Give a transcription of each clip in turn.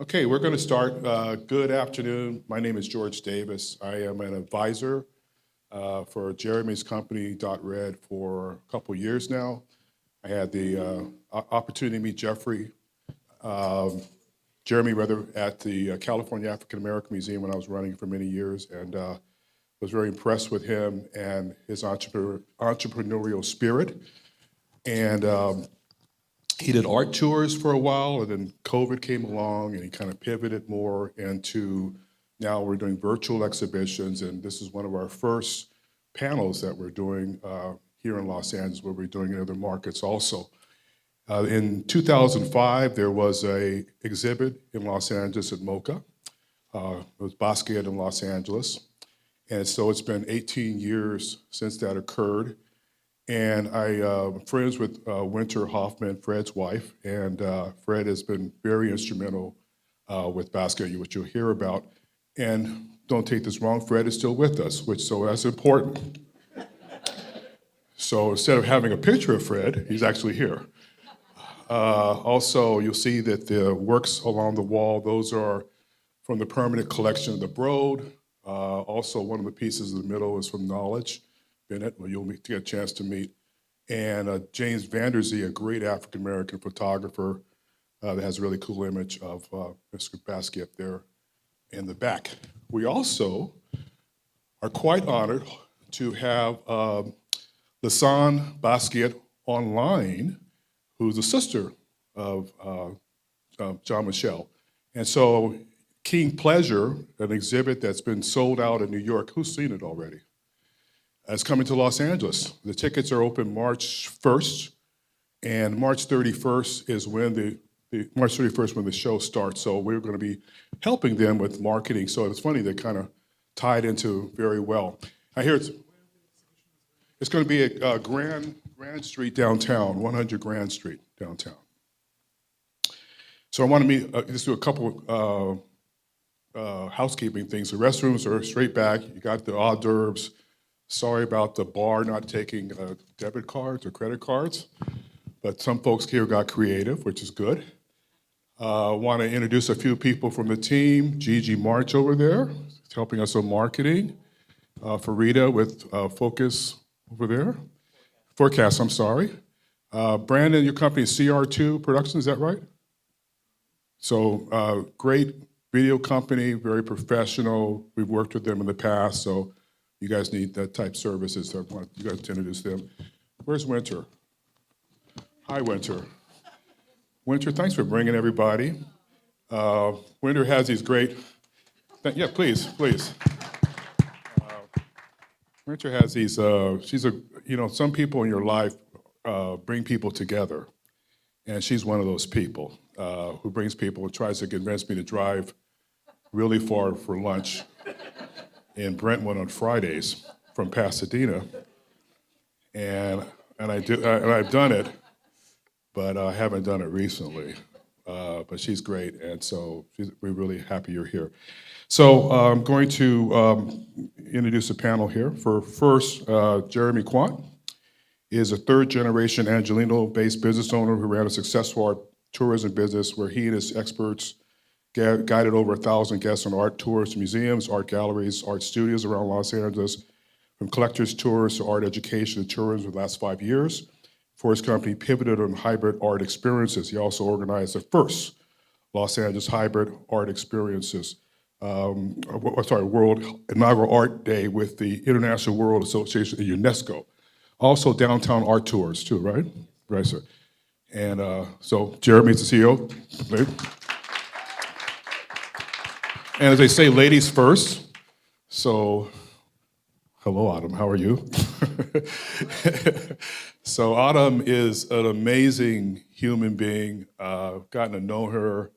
Okay, we're going to start. Good afternoon. My name is George Davis. I am an advisor for Jeremy's company, .Red, for a couple years now. I had the opportunity to meet Jeremy at the California African American Museum when I was running for many years, and was very impressed with him and his entrepreneurial spirit. And he did art tours for a while, and then COVID came along, and he kind of pivoted more into, now we're doing virtual exhibitions, and this is one of our first panels that we're doing here in Los Angeles, where we're doing in other markets also. In 2005, there was an exhibit in Los Angeles at MOCA. It was Basquiat in Los Angeles. And so it's been 18 years since that occurred. And I'm friends with Winter Hoffman, Fred's wife, and Fred has been very instrumental with Basquiat, which you'll hear about. And don't take this wrong, Fred is still with us, so that's important. So instead of having a picture of Fred, he's actually here. Also, you'll see that the works along the wall, those are from the permanent collection of the Broad. Also, one of the pieces in the middle is from Knowledge Bennett, where you'll get a chance to meet. And James Vanderzee, a great African-American photographer that has a really cool image of Mr. Basquiat there in the back. We also are quite honored to have Lisanne Basquiat online, who's a sister of Jean-Michel. And so King Pleasure, an exhibit that's been sold out in New York, who's seen it already? It's coming to Los Angeles. The tickets are open March 1st, and March 31st is when March 31st when the show starts. So we're going to be helping them with marketing. So it's funny, they kind of tied into very well. I hear it's going to be at Grand Street downtown, 100 Grand Street downtown. So I want to just do a couple housekeeping things. The restrooms are straight back. You got the hors d'oeuvres. Sorry about the bar not taking debit cards or credit cards, but some folks here got creative, which is good. I want to introduce a few people from the team. Gigi March over there, helping us on marketing. Farida with Focus over there. Forecast, I'm sorry. Brandon, your company is CR2 Productions, is that right? So great video company, very professional. We've worked with them in the past, so you guys need that type services, so I want you guys to introduce them. Where's Winter? Hi, Winter. Winter, thanks for bringing everybody. Winter has these great, yeah, please. Winter has these, some people in your life bring people together, and she's one of those people who brings people and tries to convince me to drive really far for lunch in Brentwood on Fridays from Pasadena, and I've done it, but I haven't done it recently. But she's great, and so we're really happy you're here. So I'm going to introduce a panel here. For first, Jeremy Quant is a third-generation Angelino-based business owner who ran a successful art tourism business where he and his experts guided over 1,000 guests on art tours to museums, art galleries, art studios around Los Angeles, from collectors tours to art education and tourism for the last 5 years. For his company, pivoted on hybrid art experiences. He also organized the first Los Angeles hybrid art experiences, World Inaugural Art Day with the International World Association and UNESCO. Also downtown art tours too, right? Right, sir. And so Jeremy's the CEO. And as they say, ladies first. So, hello, Autumn, how are you? So Autumn is an amazing human being. Gotten to know her.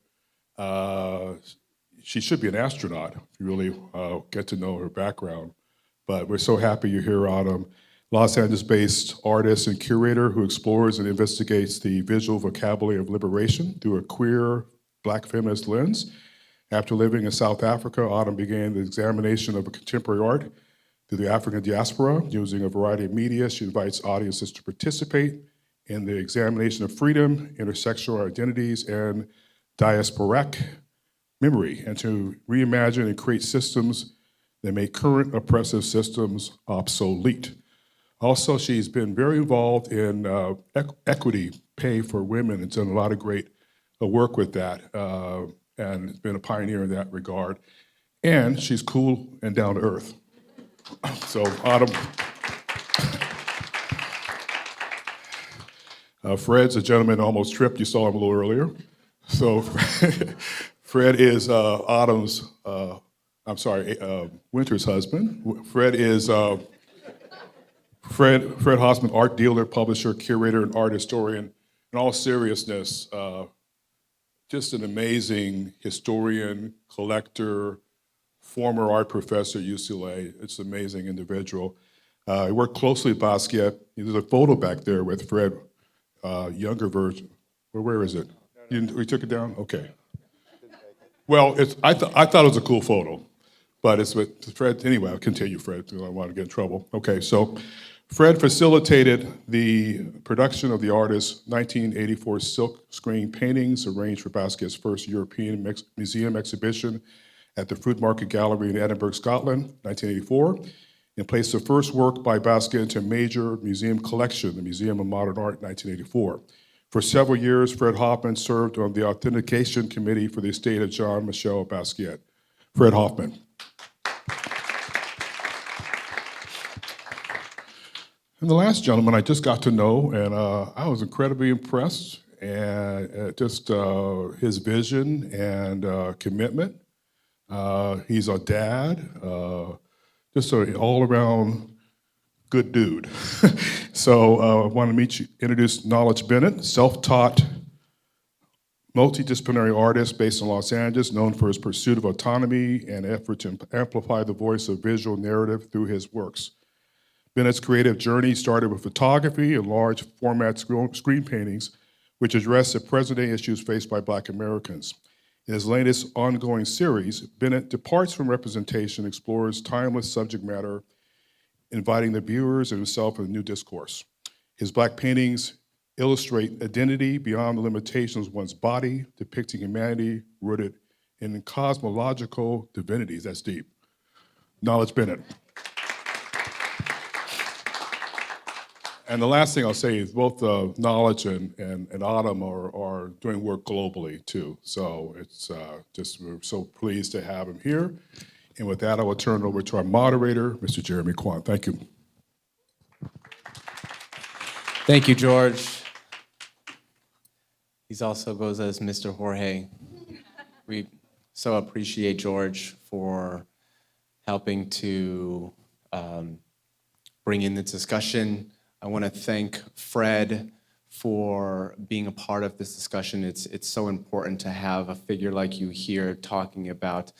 She should be an astronaut if you really get to know her background. But we're so happy you're here, Autumn. Los Angeles-based artist and curator who explores and investigates the visual vocabulary of liberation through a queer Black feminist lens. After living in South Africa, Autumn began the examination of contemporary art through the African diaspora. Using a variety of media, she invites audiences to participate in the examination of freedom, intersectional identities, and Diasporic, memory and to reimagine and create systems that make current oppressive systems obsolete. Also, she's been very involved in equity pay for women and done a lot of great work with that, and has been a pioneer in that regard. And she's cool and down to earth. So, Autumn. Fred's a gentleman who almost tripped. You saw him a little earlier. So, Fred is Autumn's, Winter's husband. Fred is Fred Hoffman, art dealer, publisher, curator, and art historian. In all seriousness, just an amazing historian, collector, former art professor at UCLA. It's an amazing individual. He worked closely with Basquiat. There's a photo back there with Fred, younger version. Where is it? We took it down? Okay. Well, I thought it was a cool photo, but it's with Fred. Anyway, I'll continue, Fred, because I don't want to get in trouble. Okay, so Fred facilitated the production of the artist's 1984 silk screen paintings arranged for Basquiat's first European museum exhibition at the Fruit Market Gallery in Edinburgh, Scotland, 1984, and placed the first work by Basquiat into a major museum collection, the Museum of Modern Art, 1984. For several years, Fred Hoffman served on the authentication committee for the estate of Jean-Michel Basquiat. Fred Hoffman. And the last gentleman I just got to know, and I was incredibly impressed, and just his vision and commitment. He's a dad, just an all-around good dude. So I want to introduce Knowledge Bennett, self-taught, multi-disciplinary artist based in Los Angeles, known for his pursuit of autonomy and effort to amplify the voice of visual narrative through his works. Bennett's creative journey started with photography and large format screen paintings, which address the present-day issues faced by Black Americans. In his latest ongoing series, Bennett departs from representation, explores timeless subject matter, inviting the viewers and himself in a new discourse. His Black paintings illustrate identity beyond the limitations of one's body, depicting humanity rooted in cosmological divinities. That's deep. Knowledge Bennett. And the last thing I'll say is both Knowledge and Autumn are doing work globally too. So it's we're so pleased to have him here. And with that, I will turn it over to our moderator, Mr. Jeremy Kwan. Thank you. Thank you, George. He also goes as Mr. Jorge. We so appreciate George for helping to bring in the discussion. I want to thank Fred for being a part of this discussion. It's so important to have a figure like you here talking about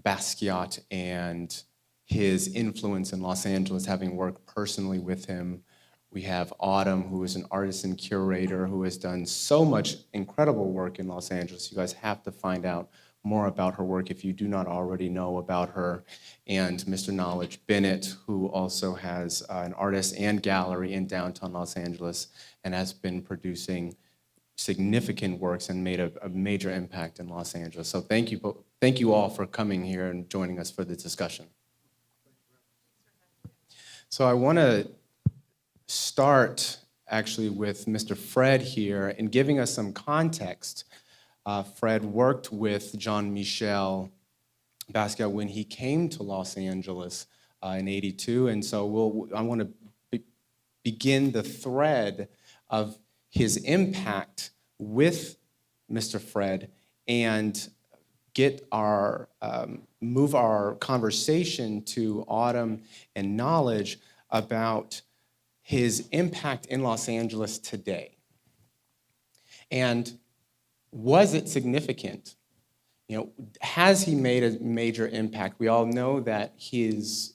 Basquiat and his influence in Los Angeles, having worked personally with him. We have Autumn, who is an artist and curator who has done so much incredible work in Los Angeles. You guys have to find out more about her work if you do not already know about her. And Mr. Knowledge Bennett, who also has an artist and gallery in downtown Los Angeles and has been producing significant works and made a major impact in Los Angeles. So thank you all for coming here and joining us for the discussion. So I want to start actually with Mr. Fred here and giving us some context. Fred worked with Jean-Michel Basquiat when he came to Los Angeles in '82, and so I want to begin the thread of his impact with Mr. Fred and move our conversation to Autumn and Knowledge about his impact in Los Angeles today. And was it significant? You know, has he made a major impact? We all know that he is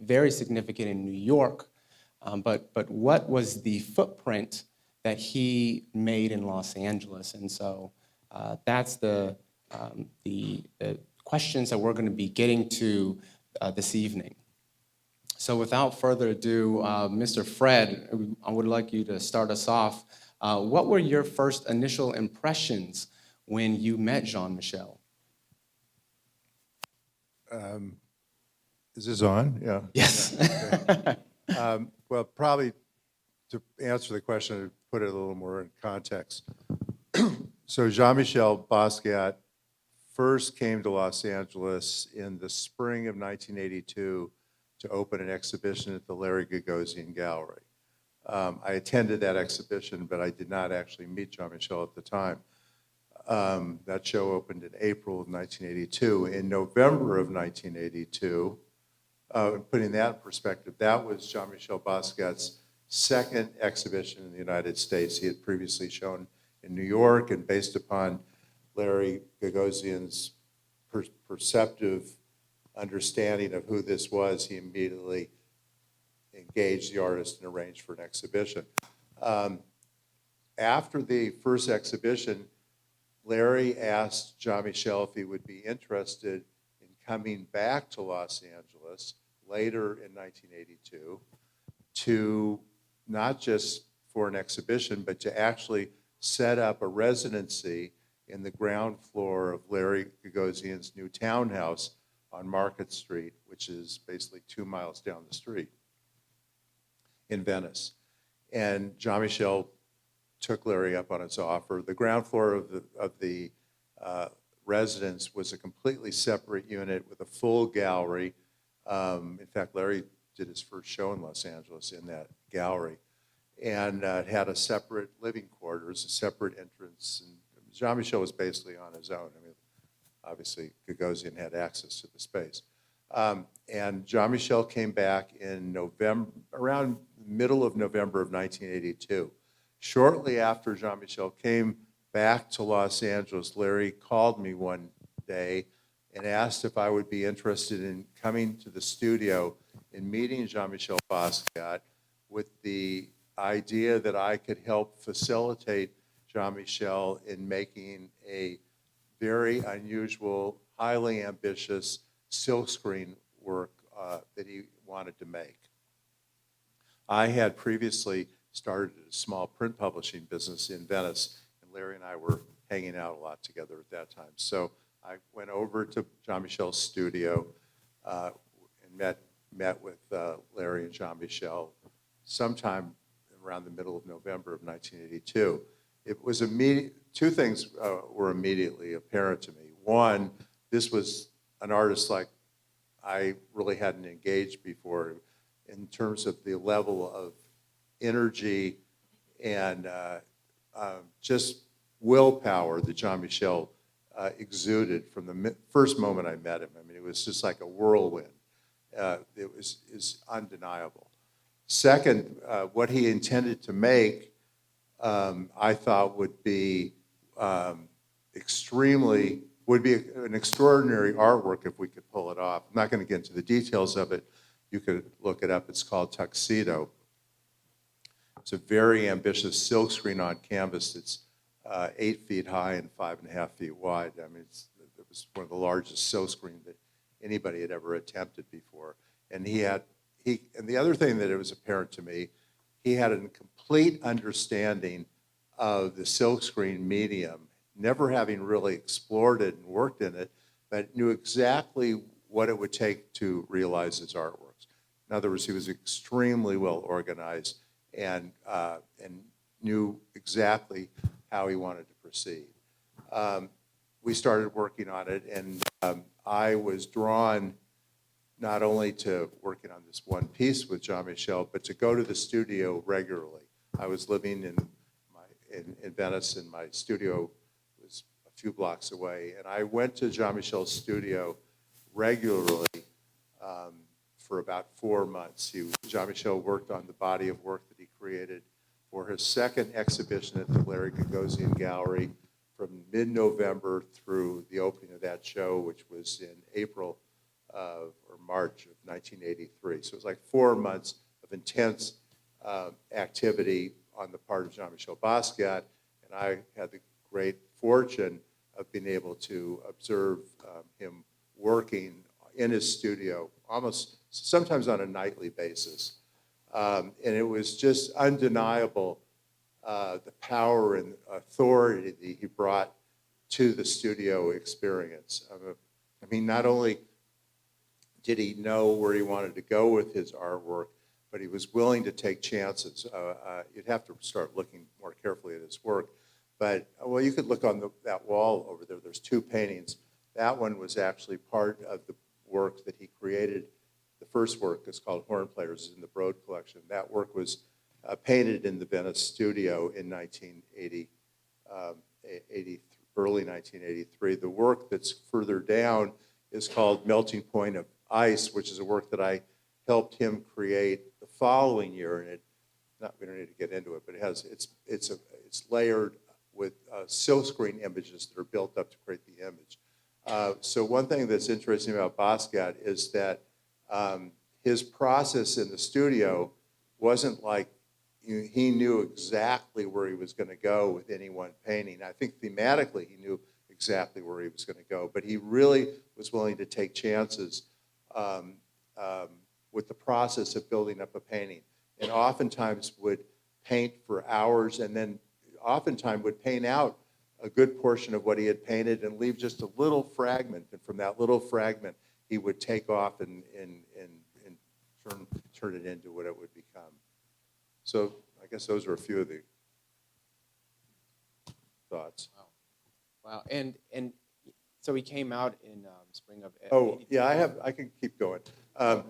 very significant in New York, but what was the footprint that he made in Los Angeles? And so that's the questions that we're going to be getting to this evening. So without further ado, Mr. Fred, I would like you to start us off. What were your first initial impressions when you met Jean-Michel? Is this on? Yeah. Yes. Yeah, okay. Well, probably to answer the question, to put it a little more in context. So Jean-Michel Basquiat first came to Los Angeles in the spring of 1982 to open an exhibition at the Larry Gagosian Gallery. I attended that exhibition, but I did not actually meet Jean-Michel at the time. That show opened in April of 1982. In November of 1982, putting that in perspective, that was Jean-Michel Basquiat's second exhibition in the United States. He had previously shown in New York, and based upon Larry Gagosian's perceptive understanding of who this was, he immediately engaged the artist and arranged for an exhibition. After the first exhibition, Larry asked Jean-Michel if he would be interested in coming back to Los Angeles later in 1982 to not just for an exhibition, but to actually set up a residency in the ground floor of Larry Gagosian's new townhouse on Market Street, which is basically 2 miles down the street in Venice. And Jean-Michel took Larry up on his offer. The ground floor of the residence was a completely separate unit with a full gallery. In fact, Larry did his first show in Los Angeles in that gallery. And it had a separate living quarters, a separate entrance. And Jean-Michel was basically on his own. I mean, obviously, Gagosian had access to the space. And Jean-Michel came back in November, around middle of November of 1982. Shortly after Jean-Michel came back to Los Angeles, Larry called me one day and asked if I would be interested in coming to the studio and meeting Jean-Michel Basquiat with the idea that I could help facilitate Jean-Michel in making a very unusual, highly ambitious silkscreen work that he wanted to make. I had previously started a small print publishing business in Venice, and Larry and I were hanging out a lot together at that time. So I went over to Jean-Michel's studio and met with Larry and Jean-Michel sometime around the middle of November of 1982. It was two things were immediately apparent to me. One, this was an artist like I really hadn't engaged before in terms of the level of energy and just willpower that Jean-Michel exuded from the first moment I met him. I mean, it was just like a whirlwind. It was undeniable. Second, what he intended to make, I thought would be an extraordinary artwork if we could pull it off. I'm not going to get into the details of it. You could look it up. It's called Tuxedo. It's a very ambitious silkscreen on canvas that's 8 feet high and 5.5 feet wide. I mean, it was one of the largest silkscreen that anybody had ever attempted before. And and the other thing that it was apparent to me, he had a complete understanding of the silkscreen medium, never having really explored it and worked in it, but knew exactly what it would take to realize his artworks. In other words, he was extremely well organized and knew exactly how he wanted to proceed. We started working on it, and I was drawn not only to working on this one piece with Jean-Michel, but to go to the studio regularly. I was living in Venice, and my studio was a few blocks away, and I went to Jean-Michel's studio regularly for about 4 months. Jean-Michel worked on the body of work that he created for his second exhibition at the Larry Gagosian Gallery from mid-November through the opening of that show, which was in April or March of 1983. So it was like 4 months of intense activity on the part of Jean-Michel Basquiat, and I had the great fortune of being able to observe him working in his studio almost sometimes on a nightly basis. And it was just undeniable the power and authority that he brought to the studio experience. I mean, not only Did he know where he wanted to go with his artwork? But he was willing to take chances. You'd have to start looking more carefully at his work. But, well, you could look on that wall over there. There's two paintings. That one was actually part of the work that he created. The first work is called Horn Players in the Broad collection. That work was painted in the Venice studio in 1980, early 1983. The work that's further down is called Melting Point of Ice, which is a work that I helped him create the following year. And we don't need to get into it, but it's layered with silkscreen images that are built up to create the image. So one thing that's interesting about Basquiat is that his process in the studio wasn't like he knew exactly where he was going to go with any one painting. I think thematically he knew exactly where he was going to go, but he really was willing to take chances with the process of building up a painting, and oftentimes would paint for hours, and then oftentimes would paint out a good portion of what he had painted and leave just a little fragment, and from that little fragment he would take off and turn it into what it would become. So I guess those are a few of the thoughts. Wow. And so he came out in spring of. Oh, yeah, I can keep going. So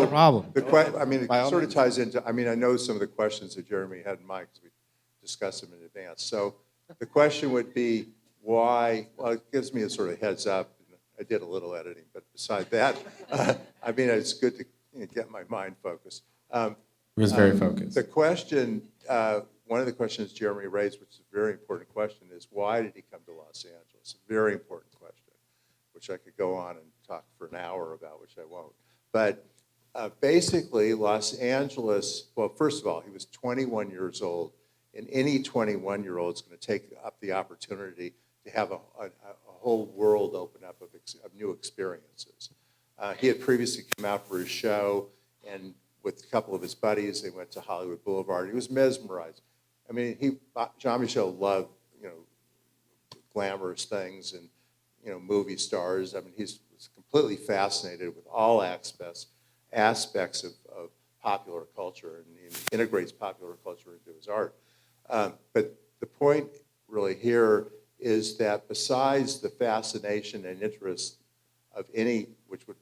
Not a problem. I mean, it By all sort of means. ties into, I mean, I know some of the questions that Jeremy had in mind because we discussed them in advance. So the question would be why, well, it gives me a sort of heads up. I did a little editing, but beside that, I mean, it's good to get my mind focused. He was very focused. The question, one of the questions Jeremy raised, which is a very important question, is why did he come to Los Angeles? A very important question, which I could go on and talk for an hour about, which I won't. But basically, Los Angeles, well, first of all, he was 21 years old, and any 21-year-old is going to take up the opportunity to have a whole world open up of new experiences. He had previously come out for his show, and with a couple of his buddies, they went to Hollywood Boulevard. He was mesmerized. I mean, Jean-Michel loved, glamorous things and, movie stars. I mean, he was completely fascinated with all aspects of popular culture, and he integrates popular culture into his art. But the point really here is that besides the fascination and interest of any, which would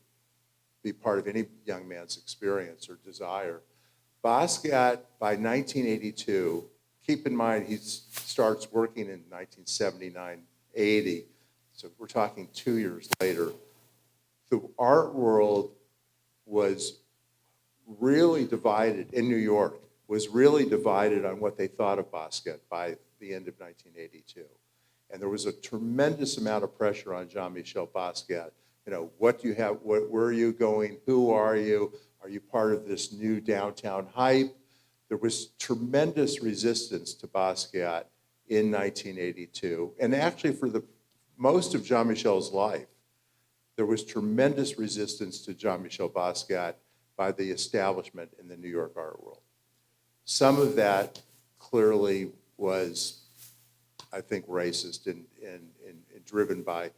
be part of any young man's experience or desire, Basquiat, by 1982, keep in mind he starts working in 1979, 80, so we're talking 2 years later, the art world was really divided, in New York, was really divided on what they thought of Basquiat by the end of 1982. And there was a tremendous amount of pressure on Jean-Michel Basquiat. What do you have, where are you going, who are you part of this new downtown hype? There was tremendous resistance to Basquiat in 1982. And actually for most of Jean-Michel's life, there was tremendous resistance to Jean-Michel Basquiat by the establishment in the New York art world. Some of that clearly was, I think, racist and driven by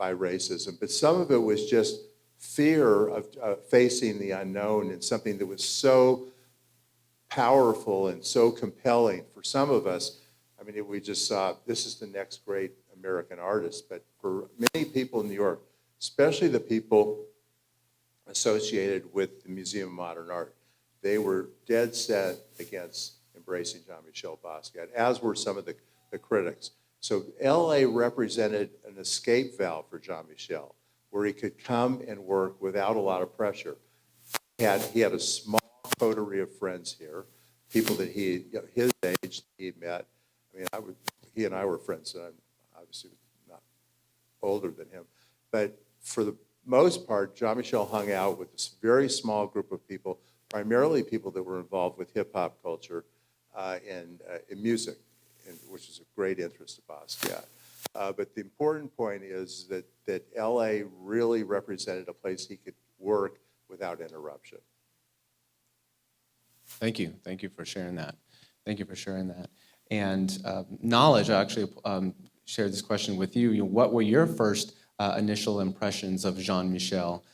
racism, but some of it was just fear of facing the unknown and something that was so powerful and so compelling for some of us. I mean, we just saw this is the next great American artist, but for many people in New York, especially the people associated with the Museum of Modern Art, they were dead set against embracing Jean-Michel Basquiat, as were some of the critics. So LA represented an escape valve for Jean-Michel, where he could come and work without a lot of pressure. He had a small coterie of friends here, people that his age that he met. I mean, he and I were friends, and I'm obviously not older than him. But for the most part, Jean-Michel hung out with this very small group of people, primarily people that were involved with hip-hop culture and in music, which is a great interest of Basquiat. But the important point is that LA really represented a place he could work without interruption. Thank you. Thank you for sharing that. Thank you for sharing that. And Knowledge, I actually shared this question with you. What were your first initial impressions of Jean-Michel?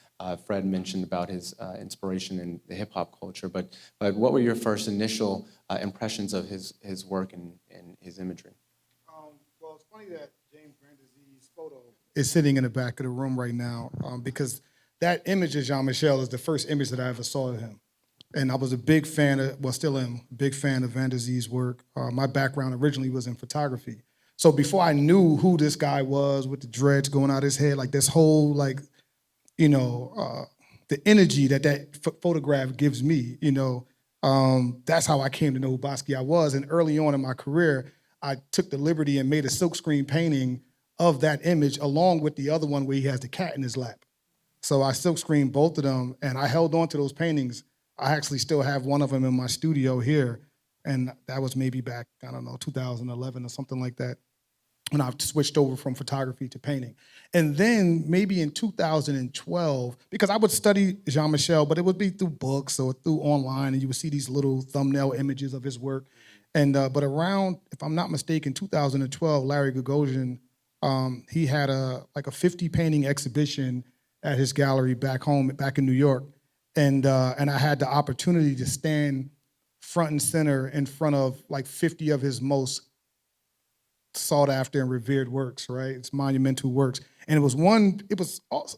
Fred mentioned about his inspiration in the hip hop culture, but what were your first initial impressions of his work and his imagery? Well, it's funny that James Brandezi's photo is sitting in the back of the room right now, because that image of Jean-Michel is the first image that I ever saw of him. And I was a big fan of, well, still am, a big fan of Brandezi's work. My background originally was in photography. So before I knew who this guy was with the dreads going out his head, like this whole, like, you know, the energy that photograph gives me, you know, that's how I came to know who Basquiat was. And early on in my career, I took the liberty and made a silkscreen painting of that image along with the other one where he has the cat in his lap. So I silkscreened both of them, and I held on to those paintings. I actually still have one of them in my studio here, and that was maybe back, I don't know, 2011 or something like that, when I switched over from photography to painting. And then maybe in 2012, because I would study Jean-Michel, but it would be through books or through online, and you would see these little thumbnail images of his work. And but around, if I'm not mistaken, 2012, Larry Gagosian, he had like a 50 painting exhibition at his gallery back home, back in New York. And I had the opportunity to stand front and center in front of like 50 of his most sought after and revered works, right? It's monumental works. And it was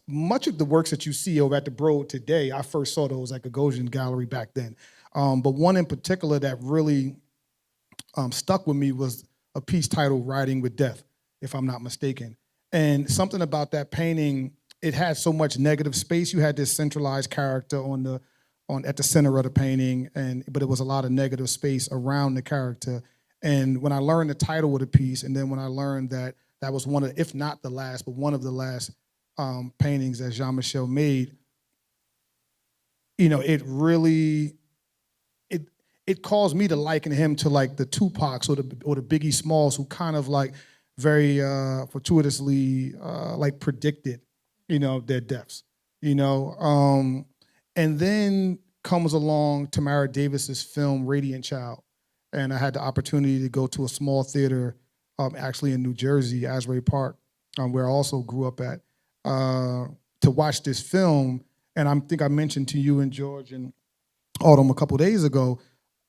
much of the works that you see over at the Broad today, I first saw those at Gagosian Gallery back then. But one in particular that really stuck with me was a piece titled Riding with Death, if I'm not mistaken. And something about that painting, it had so much negative space. You had this centralized character at the center of the painting, but it was a lot of negative space around the character. And when I learned the title of the piece, and then when I learned that that was one of, if not the last, but one of the last paintings that Jean-Michel made, you know, it really, it caused me to liken him to like the Tupacs or the Biggie Smalls, who kind of like very fortuitously like predicted, you know, their deaths, you know. And then comes along Tamara Davis's film Radiant Child. And I had the opportunity to go to a small theater actually in New Jersey, Asbury Park, where I also grew up at, to watch this film. And I think I mentioned to you and George and Autumn a couple days ago,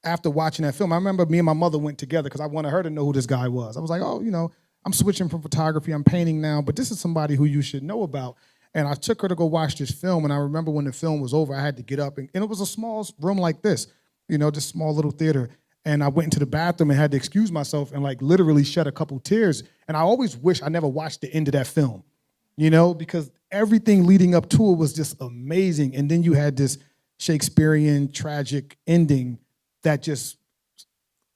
after watching that film, I remember me and my mother went together because I wanted her to know who this guy was. I was like, oh, you know, I'm switching from photography, I'm painting now, but this is somebody who you should know about. And I took her to go watch this film, and I remember when the film was over, I had to get up, and it was a small room like this, you know, this small little theater. And I went into the bathroom and had to excuse myself and like literally shed a couple tears. And I always wish I never watched the end of that film, you know, because everything leading up to it was just amazing. And then you had this Shakespearean tragic ending that just,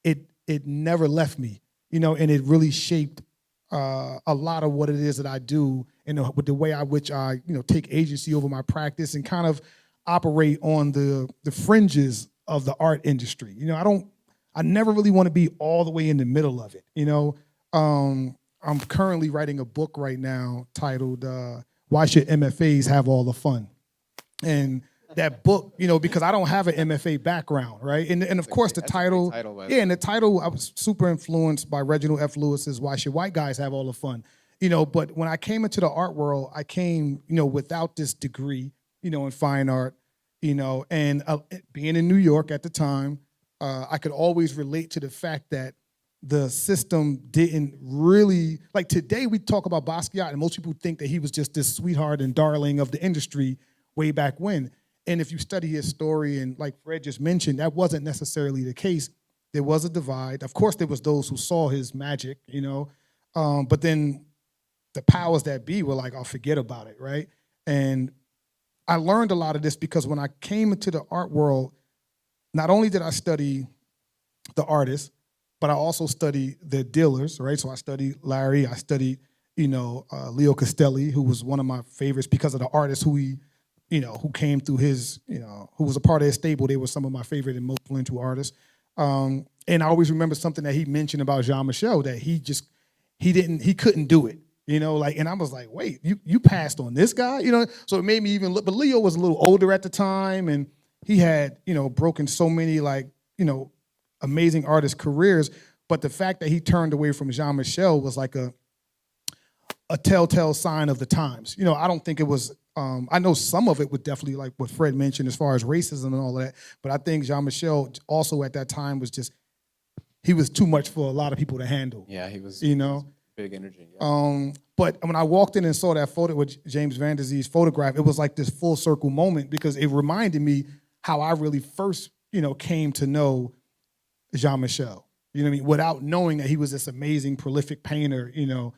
it never left me, you know, and it really shaped a lot of what it is that I do, and with the way I which I, you know, take agency over my practice and kind of operate on the fringes of the art industry. You know, I never really want to be all the way in the middle of it, you know. I'm currently writing a book right now titled Why Should MFAs Have All the Fun? And that book, you know, because I don't have an MFA background, right? And of course the title, and the title, I was super influenced by Reginald F. Lewis's Why Should White Guys Have All the Fun? You know, but when I came into the art world, I came, you know, without this degree, you know, in fine art, you know, and being in New York at the time, I could always relate to the fact that the system didn't really, like today we talk about Basquiat and most people think that he was just this sweetheart and darling of the industry way back when. And if you study his story, and like Fred just mentioned, that wasn't necessarily the case. There was a divide. Of course, there was those who saw his magic, you know, but then the powers that be were like, oh, forget about it, right? And I learned a lot of this because when I came into the art world, not only did I study the artists, but I also studied the dealers, right? So I studied Larry, I studied, you know, Leo Castelli, who was one of my favorites because of the artists who he, you know, who came through his, you know, who was a part of his stable. They were some of my favorite and most influential artists. And I always remember something that he mentioned about Jean-Michel, that he couldn't do it, you know, like, and I was like, wait, you passed on this guy, you know? So it made me even look, but Leo was a little older at the time, and he had, you know, broken so many, like, you know, amazing artist careers. But the fact that he turned away from Jean-Michel was like a telltale sign of the times. You know, I don't think it was, I know some of it would definitely, like what Fred mentioned as far as racism and all of that, but I think Jean-Michel also at that time was just, he was too much for a lot of people to handle. Yeah, he was, you know? big energy. Yeah. But when I walked in and saw that photo with James Van Der Zee's photograph, it was like this full circle moment because it reminded me how I really first, you know, came to know Jean-Michel. You know what I mean? Without knowing that he was this amazing, prolific painter, you know,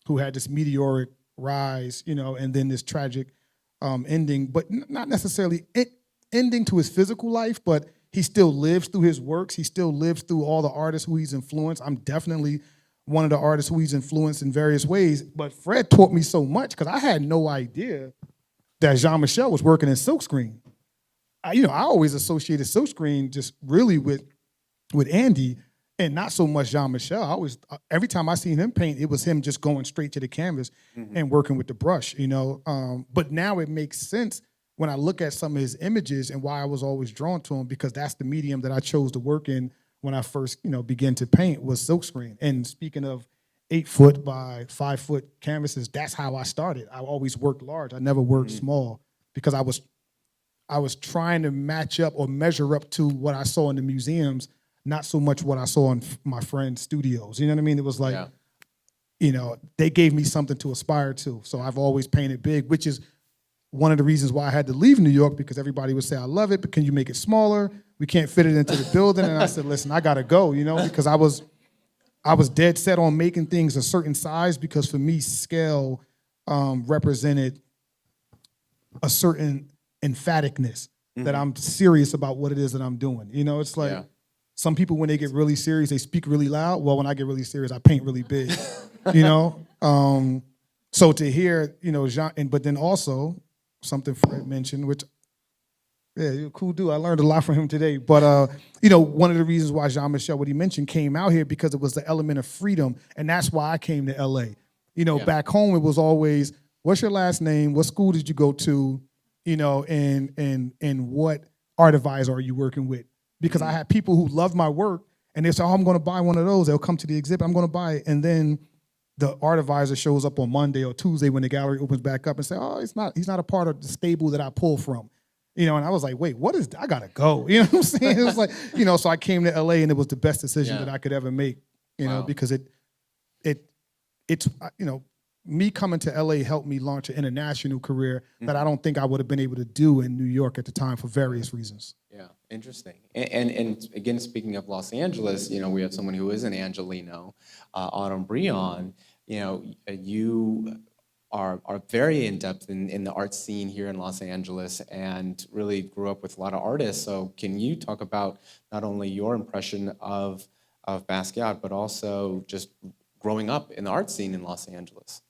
who had this meteoric rise, you know, and then this tragic ending, but not necessarily ending to his physical life, but he still lives through his works. He still lives through all the artists who he's influenced. I'm definitely one of the artists who he's influenced in various ways, but Fred taught me so much because I had no idea that Jean-Michel was working in silkscreen. I always associated silkscreen just really with Andy and not so much Jean-Michel. Every time I seen him paint, it was him just going straight to the canvas and working with the brush, you know. But now it makes sense when I look at some of his images and why I was always drawn to him, because that's the medium that I chose to work in when I first, you know, began to paint was silkscreen. And speaking of 8-foot by 5-foot canvases, that's how I started. I always worked large. I never worked small because I was trying to match up or measure up to what I saw in the museums, not so much what I saw in my friends' studios. You know what I mean? It was like, you know, they gave me something to aspire to. So I've always painted big, which is one of the reasons why I had to leave New York, because everybody would say, I love it, but can you make it smaller? We can't fit it into the building. And I said, listen, I gotta go, you know, because I was dead set on making things a certain size, because for me, scale represented a certain emphaticness that I'm serious about what it is that I'm doing. You know, it's like some people, when they get really serious, they speak really loud. Well, when I get really serious, I paint really big, you know? So to hear, you know, but then also something Fred mentioned, which, yeah, you're a cool dude. I learned a lot from him today. But, you know, one of the reasons why Jean-Michel, what he mentioned, came out here because it was the element of freedom. And that's why I came to LA. You know, back home, it was always, what's your last name? What school did you go to? You know, and what art advisor are you working with? Because I had people who loved my work and they say, oh, I'm going to buy one of those. They'll come to the exhibit. I'm going to buy it. And then the art advisor shows up on Monday or Tuesday when the gallery opens back up and say, oh, he's not a part of the stable that I pull from. You know, and I was like, wait, what is that? I gotta go. You know what I'm saying? It was like, you know, so I came to LA and it was the best decision that I could ever make, you know, because it's, you know, me coming to LA helped me launch an international career that I don't think I would have been able to do in New York at the time for various reasons. Yeah, interesting. And again, speaking of Los Angeles, you know, we have someone who is an Angelino, Autumn Breon. You know, you are very in-depth in the art scene here in Los Angeles and really grew up with a lot of artists. So can you talk about not only your impression of Basquiat, but also just growing up in the art scene in Los Angeles?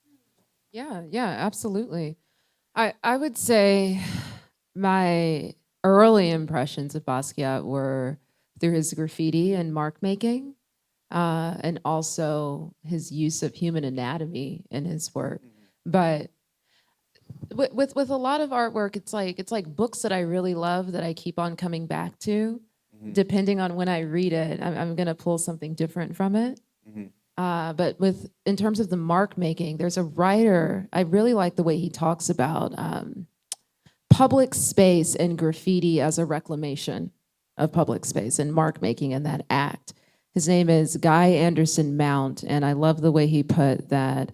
Yeah, absolutely. I would say my early impressions of Basquiat were through his graffiti and mark making, and also his use of human anatomy in his work. But with a lot of artwork, it's like books that I really love that I keep on coming back to. Depending on when I read it, I'm gonna pull something different from it. But in terms of the mark making, there's a writer, I really like the way he talks about public space and graffiti as a reclamation of public space and mark making in that act. His name is Guy Anderson Mount, and I love the way he put that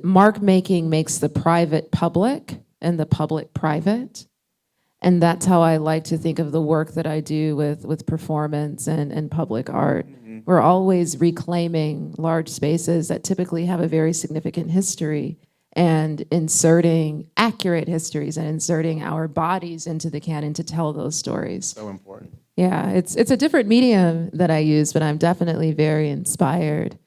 mark making makes the private public and the public private. And that's how I like to think of the work that I do with performance and public art. We're always reclaiming large spaces that typically have a very significant history and inserting accurate histories and inserting our bodies into the canon to tell those stories. So important. Yeah, it's a different medium that I use, but I'm definitely very inspired.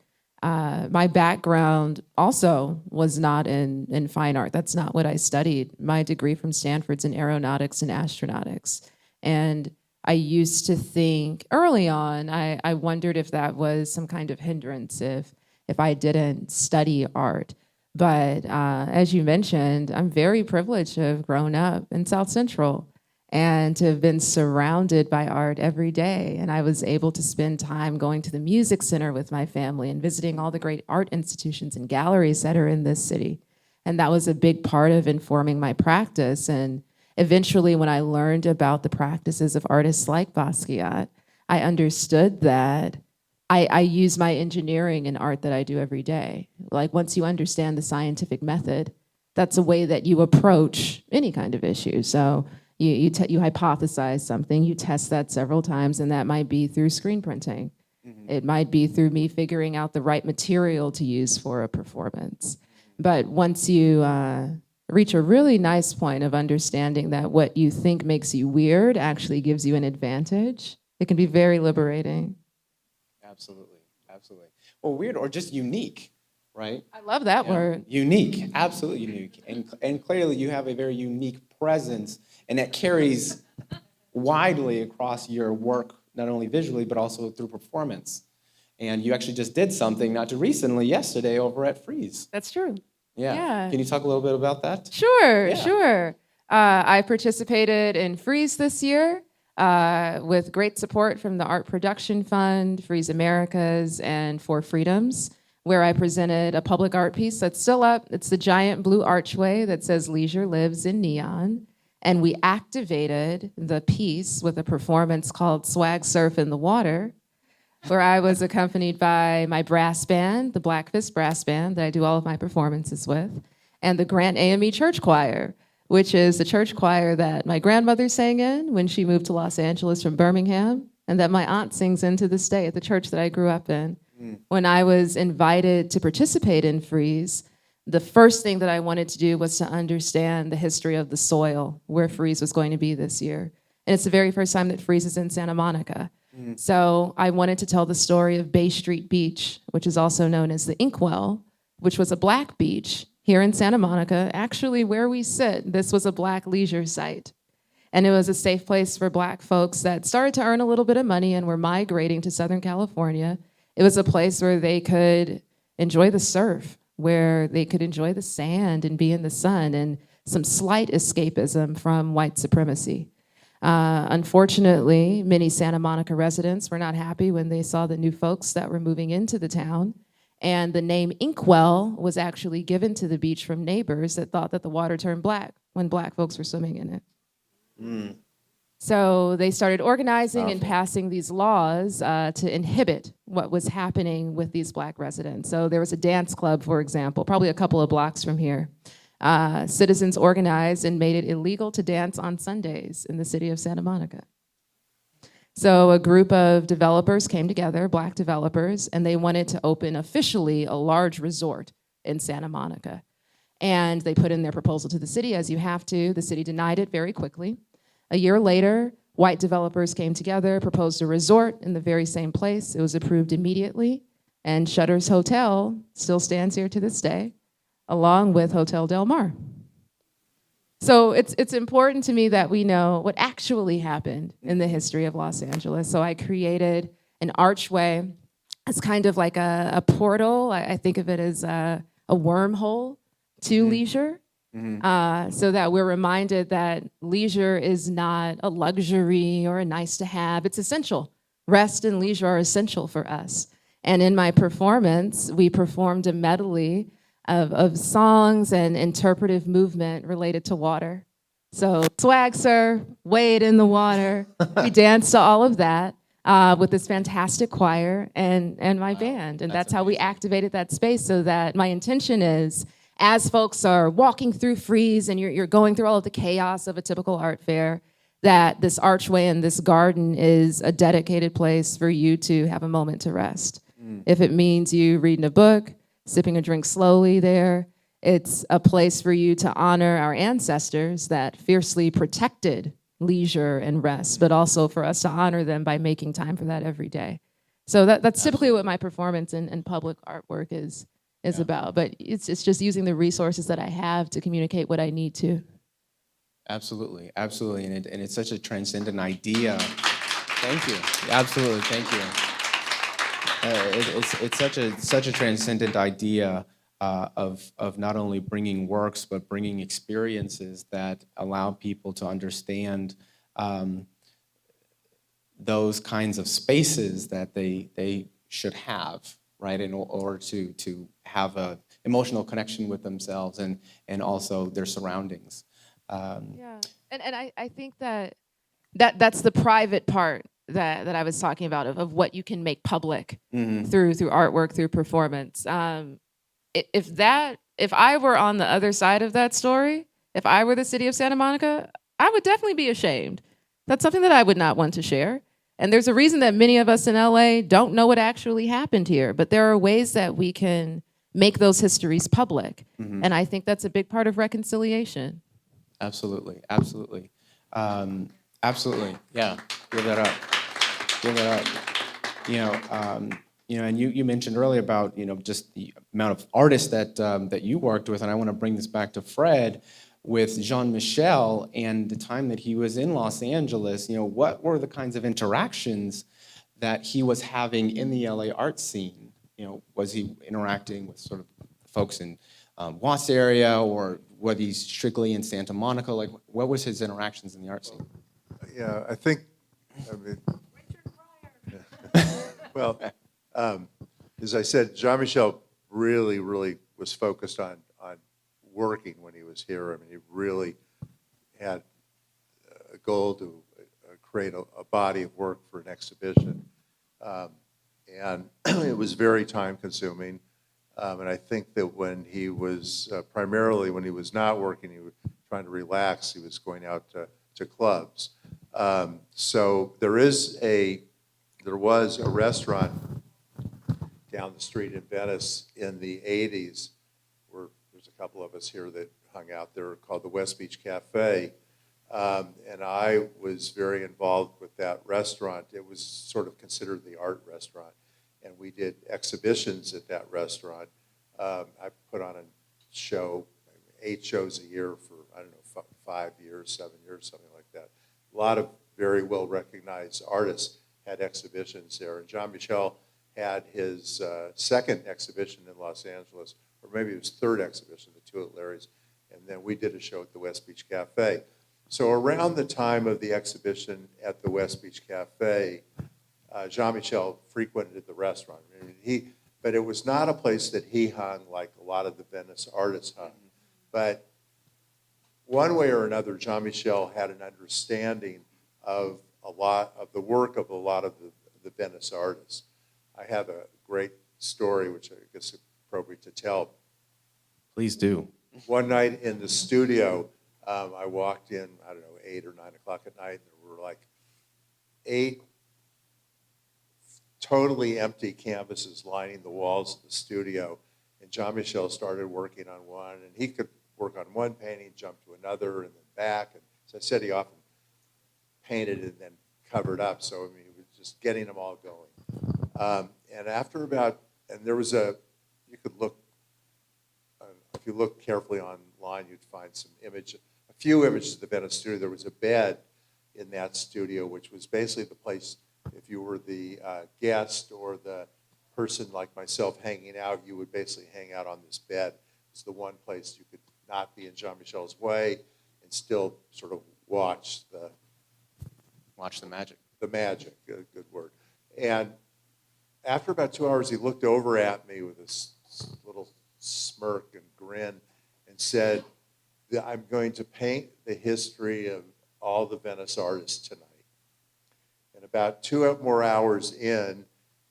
My background also was not in fine art. That's not what I studied. My degree from Stanford's in aeronautics and astronautics. And I used to think early on, I wondered if that was some kind of hindrance if I didn't study art. But as you mentioned, I'm very privileged to have grown up in South Central. and to have been surrounded by art every day. And I was able to spend time going to the music center with my family and visiting all the great art institutions and galleries that are in this city. And that was a big part of informing my practice. And eventually, when I learned about the practices of artists like Basquiat, I understood that I use my engineering in art that I do every day. Like, once you understand the scientific method, that's a way that you approach any kind of issue. So you hypothesize something, you test that several times, and that might be through screen printing. It might be through me figuring out the right material to use for a performance. But once you reach a really nice point of understanding that what you think makes you weird actually gives you an advantage, it can be very liberating. Absolutely, absolutely. Well, weird or just unique, right? I love that word. Unique, absolutely unique. And clearly you have a very unique presence, and that carries widely across your work, not only visually, but also through performance. And you actually just did something not too recently, yesterday, over at Freeze. That's true. Yeah. Yeah. Can you talk a little bit about that? Sure, Yeah. sure. I participated in Freeze this year with great support from the Art Production Fund, Freeze Americas, and For Freedoms, where I presented a public art piece that's still up. It's the giant blue archway that says "Leisure Lives" in neon. And we activated the piece with a performance called Swag Surf in the Water, where I was accompanied by my brass band, the Black Fist Brass Band, that I do all of my performances with, and the Grant AME Church Choir, which is the church choir that my grandmother sang in when she moved to Los Angeles from Birmingham, and that my aunt sings in to this day at the church that I grew up in. When I was invited to participate in Freeze, the first thing that I wanted to do was to understand the history of the soil where Freeze was going to be this year. And it's the very first time that Freeze is in Santa Monica. So I wanted to tell the story of Bay Street Beach, which is also known as the Inkwell, which was a black beach here in Santa Monica. Actually, where we sit, this was a black leisure site. And it was a safe place for black folks that started to earn a little bit of money and were migrating to Southern California. It was a place where they could enjoy the surf, where they could enjoy the sand and be in the sun, and some slight escapism from white supremacy. Unfortunately, many Santa Monica residents were not happy when they saw the new folks that were moving into the town. And the name Inkwell was actually given to the beach from neighbors that thought that the water turned black when black folks were swimming in it. So they started organizing and passing these laws to inhibit what was happening with these black residents. So there was a dance club, for example, probably a couple of blocks from here. Citizens organized and made it illegal to dance on Sundays in the city of Santa Monica. So a group of developers came together, black developers, and they wanted to open officially a large resort in Santa Monica. And they put in their proposal to the city, as you have to. The city denied it very quickly. A year later, white developers came together, proposed a resort in the very same place. It was approved immediately, and Shutter's Hotel still stands here to this day, along with Hotel Del Mar. So it's important to me that we know what actually happened in the history of Los Angeles. So I created an archway. It's kind of like a portal. I think of it as a wormhole to leisure. So that we're reminded that leisure is not a luxury or a nice to have. It's essential. Rest and leisure are essential for us. And in my performance, we performed a medley of songs and interpretive movement related to water. So swag surf, wade in the water. We danced to all of that with this fantastic choir and my band. And that's how we activated that space, so that my intention is, as folks are walking through Freeze and you're going through all of the chaos of a typical art fair, that this archway and this garden is a dedicated place for you to have a moment to rest. If it means you reading a book, sipping a drink slowly there, it's a place for you to honor our ancestors that fiercely protected leisure and rest, but also for us to honor them by making time for that every day. So that's typically what my performance and public artwork is about. But it's just using the resources that I have to communicate what I need to. Absolutely, absolutely, and it's such a transcendent idea. Thank you. Absolutely, thank you. It's such a transcendent idea of not only bringing works but bringing experiences that allow people to understand those kinds of spaces that they should have, right, in order to have a emotional connection with themselves and also their surroundings. Yeah, and I think that's the private part that I was talking about of what you can make public through artwork, through performance. If I were on the other side of that story, if I were the city of Santa Monica, I would definitely be ashamed. That's something that I would not want to share. And there's a reason that many of us in LA don't know what actually happened here, but there are ways that we can make those histories public. And I think that's a big part of reconciliation. Absolutely, absolutely. Absolutely, yeah, give that up. Give it up. And you mentioned earlier about, just the amount of artists that you worked with, and I want to bring this back to Fred with Jean-Michel and the time that he was in Los Angeles. What were the kinds of interactions that he was having in the LA art scene? Was he interacting with sort of folks in Watts area, or was he strictly in Santa Monica? Like, what was his interactions in the art scene? Yeah, I mean, well, as I said, Jean-Michel really was focused on working when he was here. I mean, he really had a goal to create a body of work for an exhibition. And it was very time consuming. And I think that when he was, primarily when he was not working, he was trying to relax, he was going out to clubs. So there was a restaurant down the street in Venice in the 80s, where there's a couple of us here that hung out there, called the West Beach Cafe. And I was very involved with that restaurant. It was sort of considered the art restaurant. And we did exhibitions at that restaurant. I put on a show, 8 shows a year for, 5 years, 7 years, something like that. A lot of very well-recognized artists had exhibitions there. And Jean-Michel had his second exhibition in Los Angeles, or maybe his third exhibition, the 2 at Larry's, and then we did a show at the West Beach Cafe. So around the time of the exhibition at the West Beach Cafe, Jean-Michel frequented the restaurant. I mean, but it was not a place that he hung like a lot of the Venice artists hung. But one way or another, Jean-Michel had an understanding of a lot of the work of a lot of the Venice artists. I have a great story, which I guess is appropriate to tell. Please do. One night in the studio, I walked in, 8 or 9 o'clock at night, and there were like 8 totally empty canvases lining the walls of the studio. And Jean-Michel started working on one, and he could work on one painting, jump to another, and then back. And as I said, he often painted and then covered up. So, he was just getting them all going. And after and there was you could look, if you look carefully online, you'd find a few images of the Venice studio. There was a bed in that studio, which was basically the place, if you were the guest or the person like myself hanging out, you would basically hang out on this bed. It's the one place you could not be in Jean-Michel's way and still sort of watch the magic. The magic, good word. And after about 2 hours, he looked over at me with this little smirk and grin and said, I'm going to paint the history of all the Venice artists tonight. And about 2 more hours in,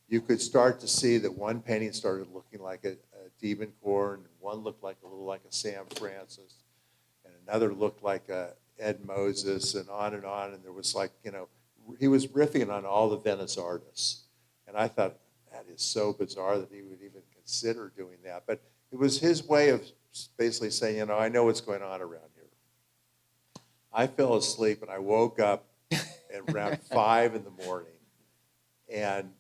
you could start to see that one painting started looking like a Diebenkorn, and one looked like a little like a Sam Francis, and another looked like a Ed Moses, and on, and there was like, he was riffing on all the Venice artists. And I thought, that is so bizarre that he would even consider doing that. But it was his way of basically saying, I know what's going on around here. I fell asleep, and I woke up at around 5 in the morning, and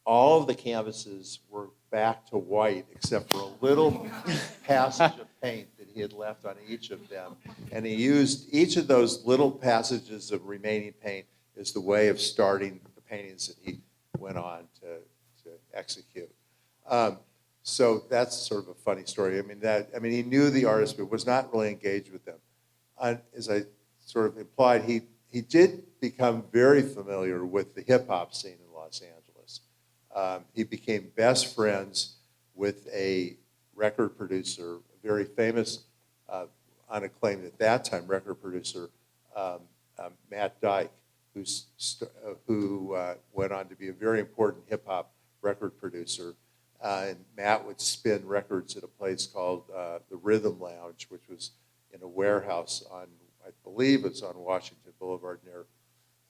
all of the canvases were back to white except for a little passage of paint that he had left on each of them. And he used each of those little passages of remaining paint as the way of starting the paintings that he went on to execute. So that's sort of a funny story. He knew the artists, but was not really engaged with them. As I sort of implied, he he did become very familiar with the hip hop scene in Los Angeles. He became best friends with a record producer, a very famous, unacclaimed at that time record producer, Matt Dyke, who went on to be a very important hip hop record producer. And Matt would spin records at a place called the Rhythm Lounge, which was in a warehouse on, I believe it's on Washington Boulevard near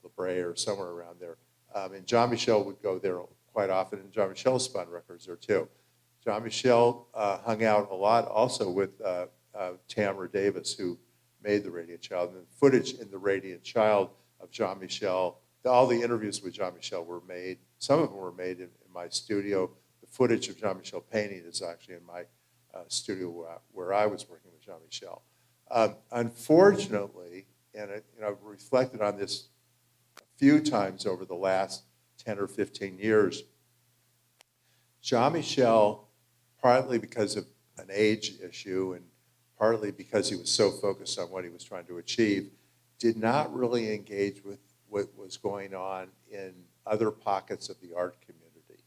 La Brea or somewhere around there. And Jean-Michel would go there quite often, and Jean-Michel spun records there too. Jean-Michel hung out a lot also with Tamara Davis, who made The Radiant Child. And the footage in The Radiant Child of Jean-Michel, all the interviews with Jean-Michel were made, some of them were made in my studio. The footage of Jean-Michel painting is actually in my studio where I was working with Jean-Michel. Unfortunately, and I've reflected on this a few times over the last 10 or 15 years, Jean-Michel, partly because of an age issue and partly because he was so focused on what he was trying to achieve, did not really engage with what was going on in other pockets of the art community.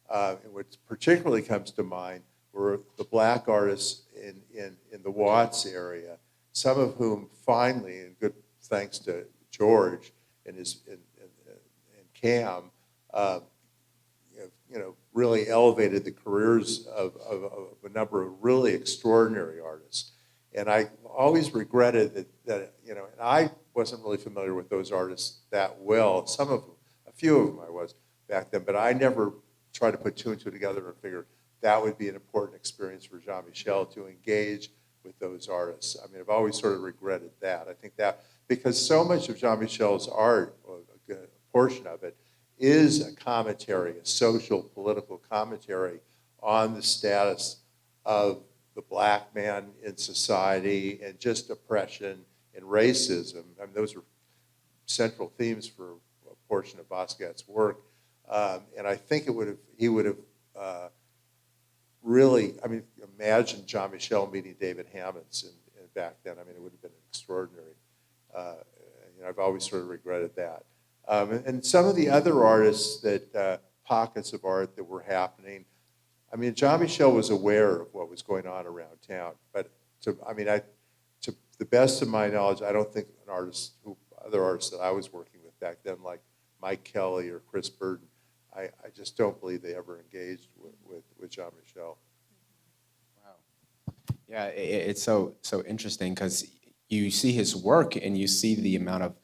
And what particularly comes to mind were the black artists in the Watts area, some of whom finally, and good thanks to George and Cam, really elevated the careers of a number of really extraordinary artists. And I always regretted that and I wasn't really familiar with those artists that well. Some of them, a few of them I was back then, but I never tried to put two and two together and figure that would be an important experience for Jean-Michel to engage with those artists. I mean, I've always sort of regretted that. I think that because so much of Jean-Michel's art, or a portion of it, is a commentary, a social, political commentary on the status of the black man in society and just oppression and racism. I mean, those are central themes for a portion of Basquiat's work. And I think he would have really, I mean, imagine Jean-Michel meeting David Hammons back then. I mean, it would have been extraordinary. I've always sort of regretted that. And some of the other artists pockets of art that were happening, I mean, Jean-Michel was aware of what was going on around town, but to the best of my knowledge, I don't think other artists that I was working with back then, like Mike Kelly or Chris Burden, I just don't believe they ever engaged with Jean-Michel. Wow. Yeah, it's so interesting because you see his work and you see the amount of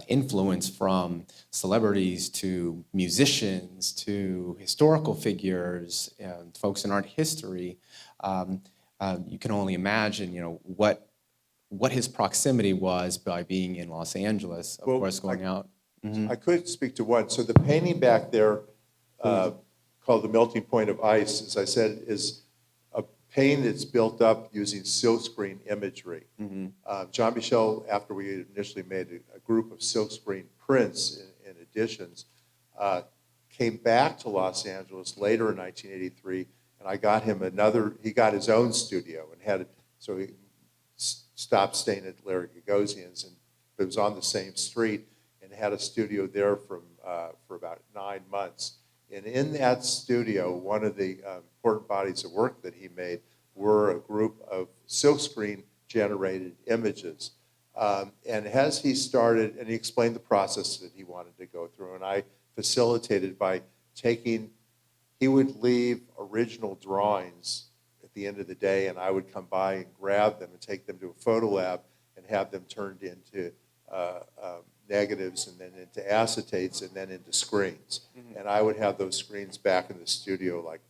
influence from celebrities to musicians to historical figures and folks in art history. You can only imagine, what his proximity was by being in Los Angeles, of course, going out. I could speak to one. So the painting back there called The Melting Point of Ice, as I said, is a painting that's built up using silkscreen imagery. Jean-Michel, after we had initially made a group of silkscreen prints and editions, came back to Los Angeles later in 1983, and I got him he got his own studio and so he stopped staying at Larry Gagosian's, and it was on the same street, and had a studio there for about 9 months. And in that studio, one of the important bodies of work that he made were a group of silkscreen generated images. And as he started, and he explained the process that he wanted to go through, and I facilitated by he would leave original drawings at the end of the day, and I would come by and grab them and take them to a photo lab and have them turned into negatives and then into acetates and then into screens. And I would have those screens back in the studio like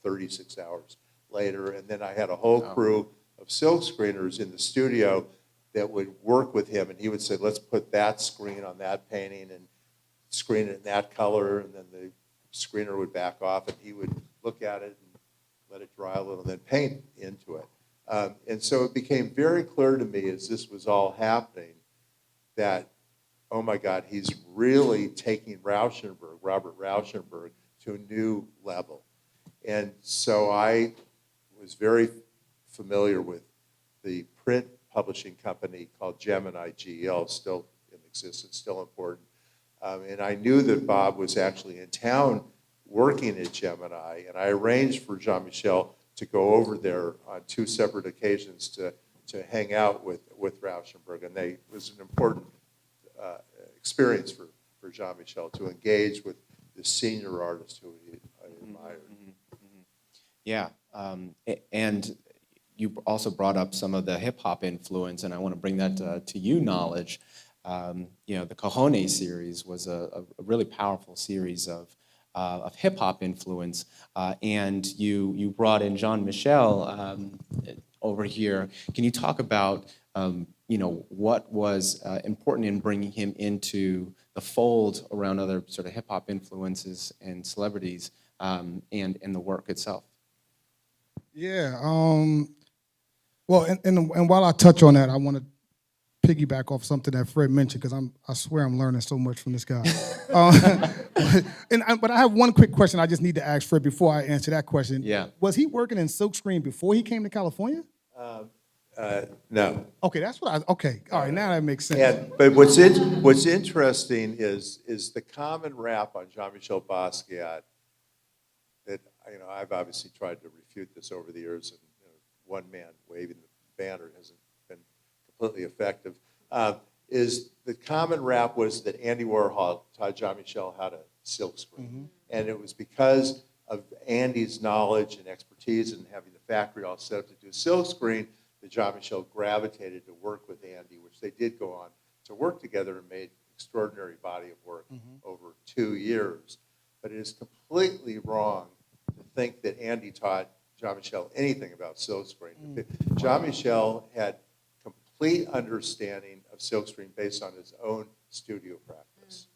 36 hours later. And then I had a whole crew of silk screeners in the studio that would work with him, and he would say, let's put that screen on that painting and screen it in that color, and then the screener would back off and he would look at it and let it dry a little and then paint into it. And so it became very clear to me as this was all happening that, oh my God, he's really taking Robert Rauschenberg, to a new level. And so I was very familiar with the print publishing company called Gemini GL, still in exists and still important. And I knew that Bob was actually in town working at Gemini, and I arranged for Jean-Michel to go over there on 2 separate occasions to hang out with Rauschenberg, and it was an important experience for Jean-Michel to engage with the senior artist who he admired. Yeah, and you also brought up some of the hip hop influence, and I want to bring that to you, Knowledge. The Cajones series was a really powerful series of hip hop influence, and you brought in Jean-Michel over here. Can you talk about what was important in bringing him into the fold around other sort of hip hop influences and celebrities, and the work itself? Yeah. Well, and while I touch on that, I want to piggyback off something that Fred mentioned, because I swear I'm learning so much from this guy. But I have one quick question I just need to ask Fred before I answer that question. Yeah. Was he working in silkscreen before he came to California? No. Okay, that's what okay. All right, now that makes sense. But what's interesting is the common rap on Jean-Michel Basquiat that I've obviously tried to refute this over the years, and one man waving the banner hasn't been completely effective. Is the common rap was that Andy Warhol taught Jean-Michel how to silkscreen, and it was because of Andy's knowledge and expertise and having the factory all set up to do silkscreen that Jean-Michel gravitated to work with Andy, which they did go on to work together and made extraordinary body of work over 2 years. But it is completely wrong to think that Andy taught Jean-Michel anything about silkscreen. Jean-Michel had complete understanding of silkscreen based on his own studio practice.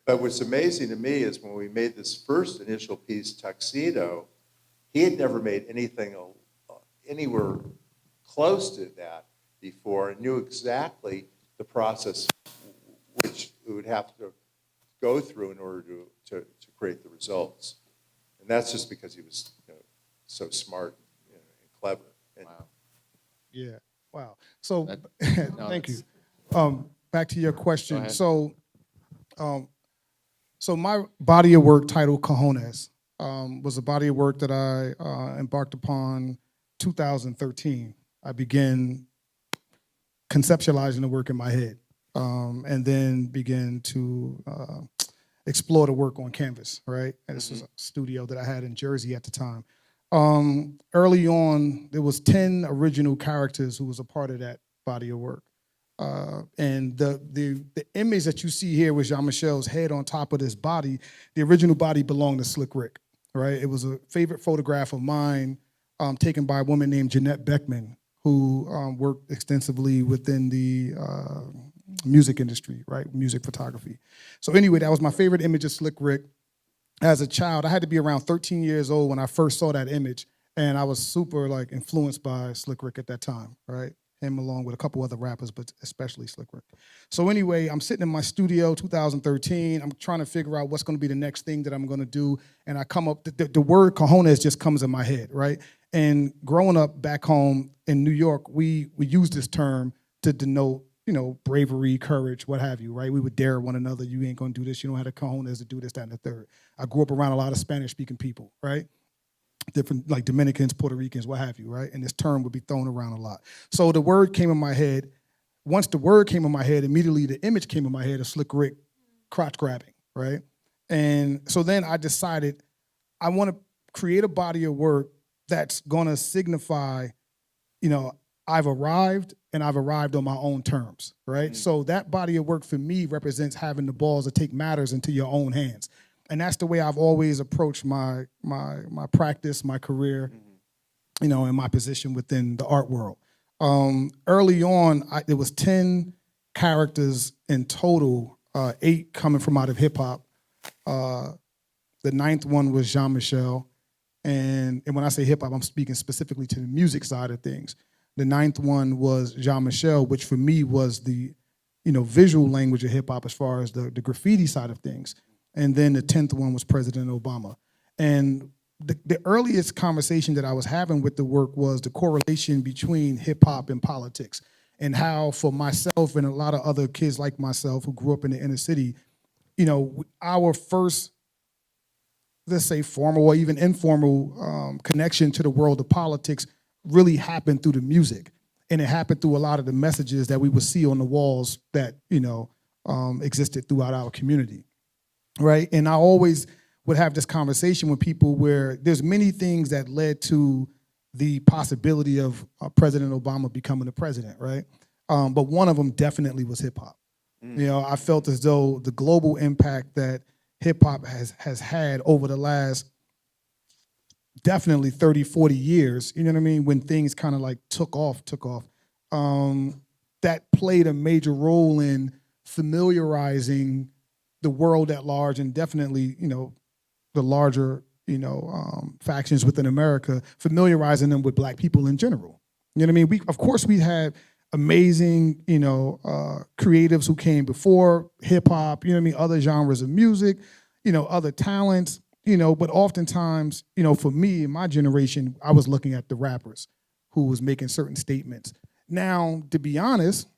But what's amazing to me is when we made this first initial piece, Tuxedo, he had never made anything anywhere close to that before, and knew exactly the process which it would have to go through in order to create the results. And that's just because he was so smart and clever. And Wow. Yeah. Wow. So No, thank you. that's- Back to your Go question. ahead. So my body of work titled Cajones was a body of work that I embarked upon 2013. I began conceptualizing the work in my head, and then began to explore the work on canvas, right? And this was a studio that I had in Jersey at the time. Early on, there was 10 original characters who was a part of that body of work. And the image that you see here with Jean-Michel's head on top of this body, the original body belonged to Slick Rick, right? It was a favorite photograph of mine taken by a woman named Jeanette Beckman, who worked extensively within the music industry, right? Music photography. So anyway, that was my favorite image of Slick Rick. As a child, I had to be around 13 years old when I first saw that image, and I was super influenced by Slick Rick at that time, right? Him along with a couple other rappers, but especially Slick Rick. So anyway, I'm sitting in my studio, 2013. I'm trying to figure out what's going to be the next thing that I'm going to do, and I come up. The word cojones just comes in my head, right? And growing up back home in New York, we use this term to denote, bravery, courage, what have you, right? We would dare one another. You ain't gonna do this. You don't have the cojones to do this, that, and the third. I grew up around a lot of Spanish-speaking people, right? Different, like Dominicans, Puerto Ricans, what have you, right? And this term would be thrown around a lot. So the word came in my head. Once the word came in my head, immediately the image came in my head of Slick Rick crotch grabbing, right? And so then I decided I want to create a body of work that's gonna signify, I've arrived, and I've arrived on my own terms, right? So that body of work for me represents having the balls to take matters into your own hands. And that's the way I've always approached my practice, my career, and my position within the art world. Early on, there was 10 characters in total, 8 coming from out of hip hop. The 9th one was Jean-Michel. And when I say hip hop, I'm speaking specifically to the music side of things. The 9th one was Jean-Michel, which for me was the, visual language of hip hop as far as the graffiti side of things. And then the 10th one was President Obama. And the earliest conversation that I was having with the work was the correlation between hip hop and politics. and how for myself and a lot of other kids like myself who grew up in the inner city, you know, our first, let's say, formal or even informal connection to the world of politics really happened through the music. And it happened through a lot of the messages that we would see on the walls that, you know, existed throughout our community, right? And I always would have this conversation with people where there's many things that led to the possibility of President Obama becoming the president, right? But one of them definitely was hip hop. You know, I felt as though the global impact that hip hop has had over the last definitely 30, 40 years, you know what I mean, when things kind of like took off, that played a major role in familiarizing the world at large, and definitely, you know, the larger, you know, factions within America, familiarizing them with Black people in general. You know what I mean? Of course, we had amazing, you know, creatives who came before hip hop, you know what I mean, other genres of music, you know, other talents, you know, but oftentimes, you know, for me, in my generation, I was looking at the rappers who was making certain statements. Now, to be honest,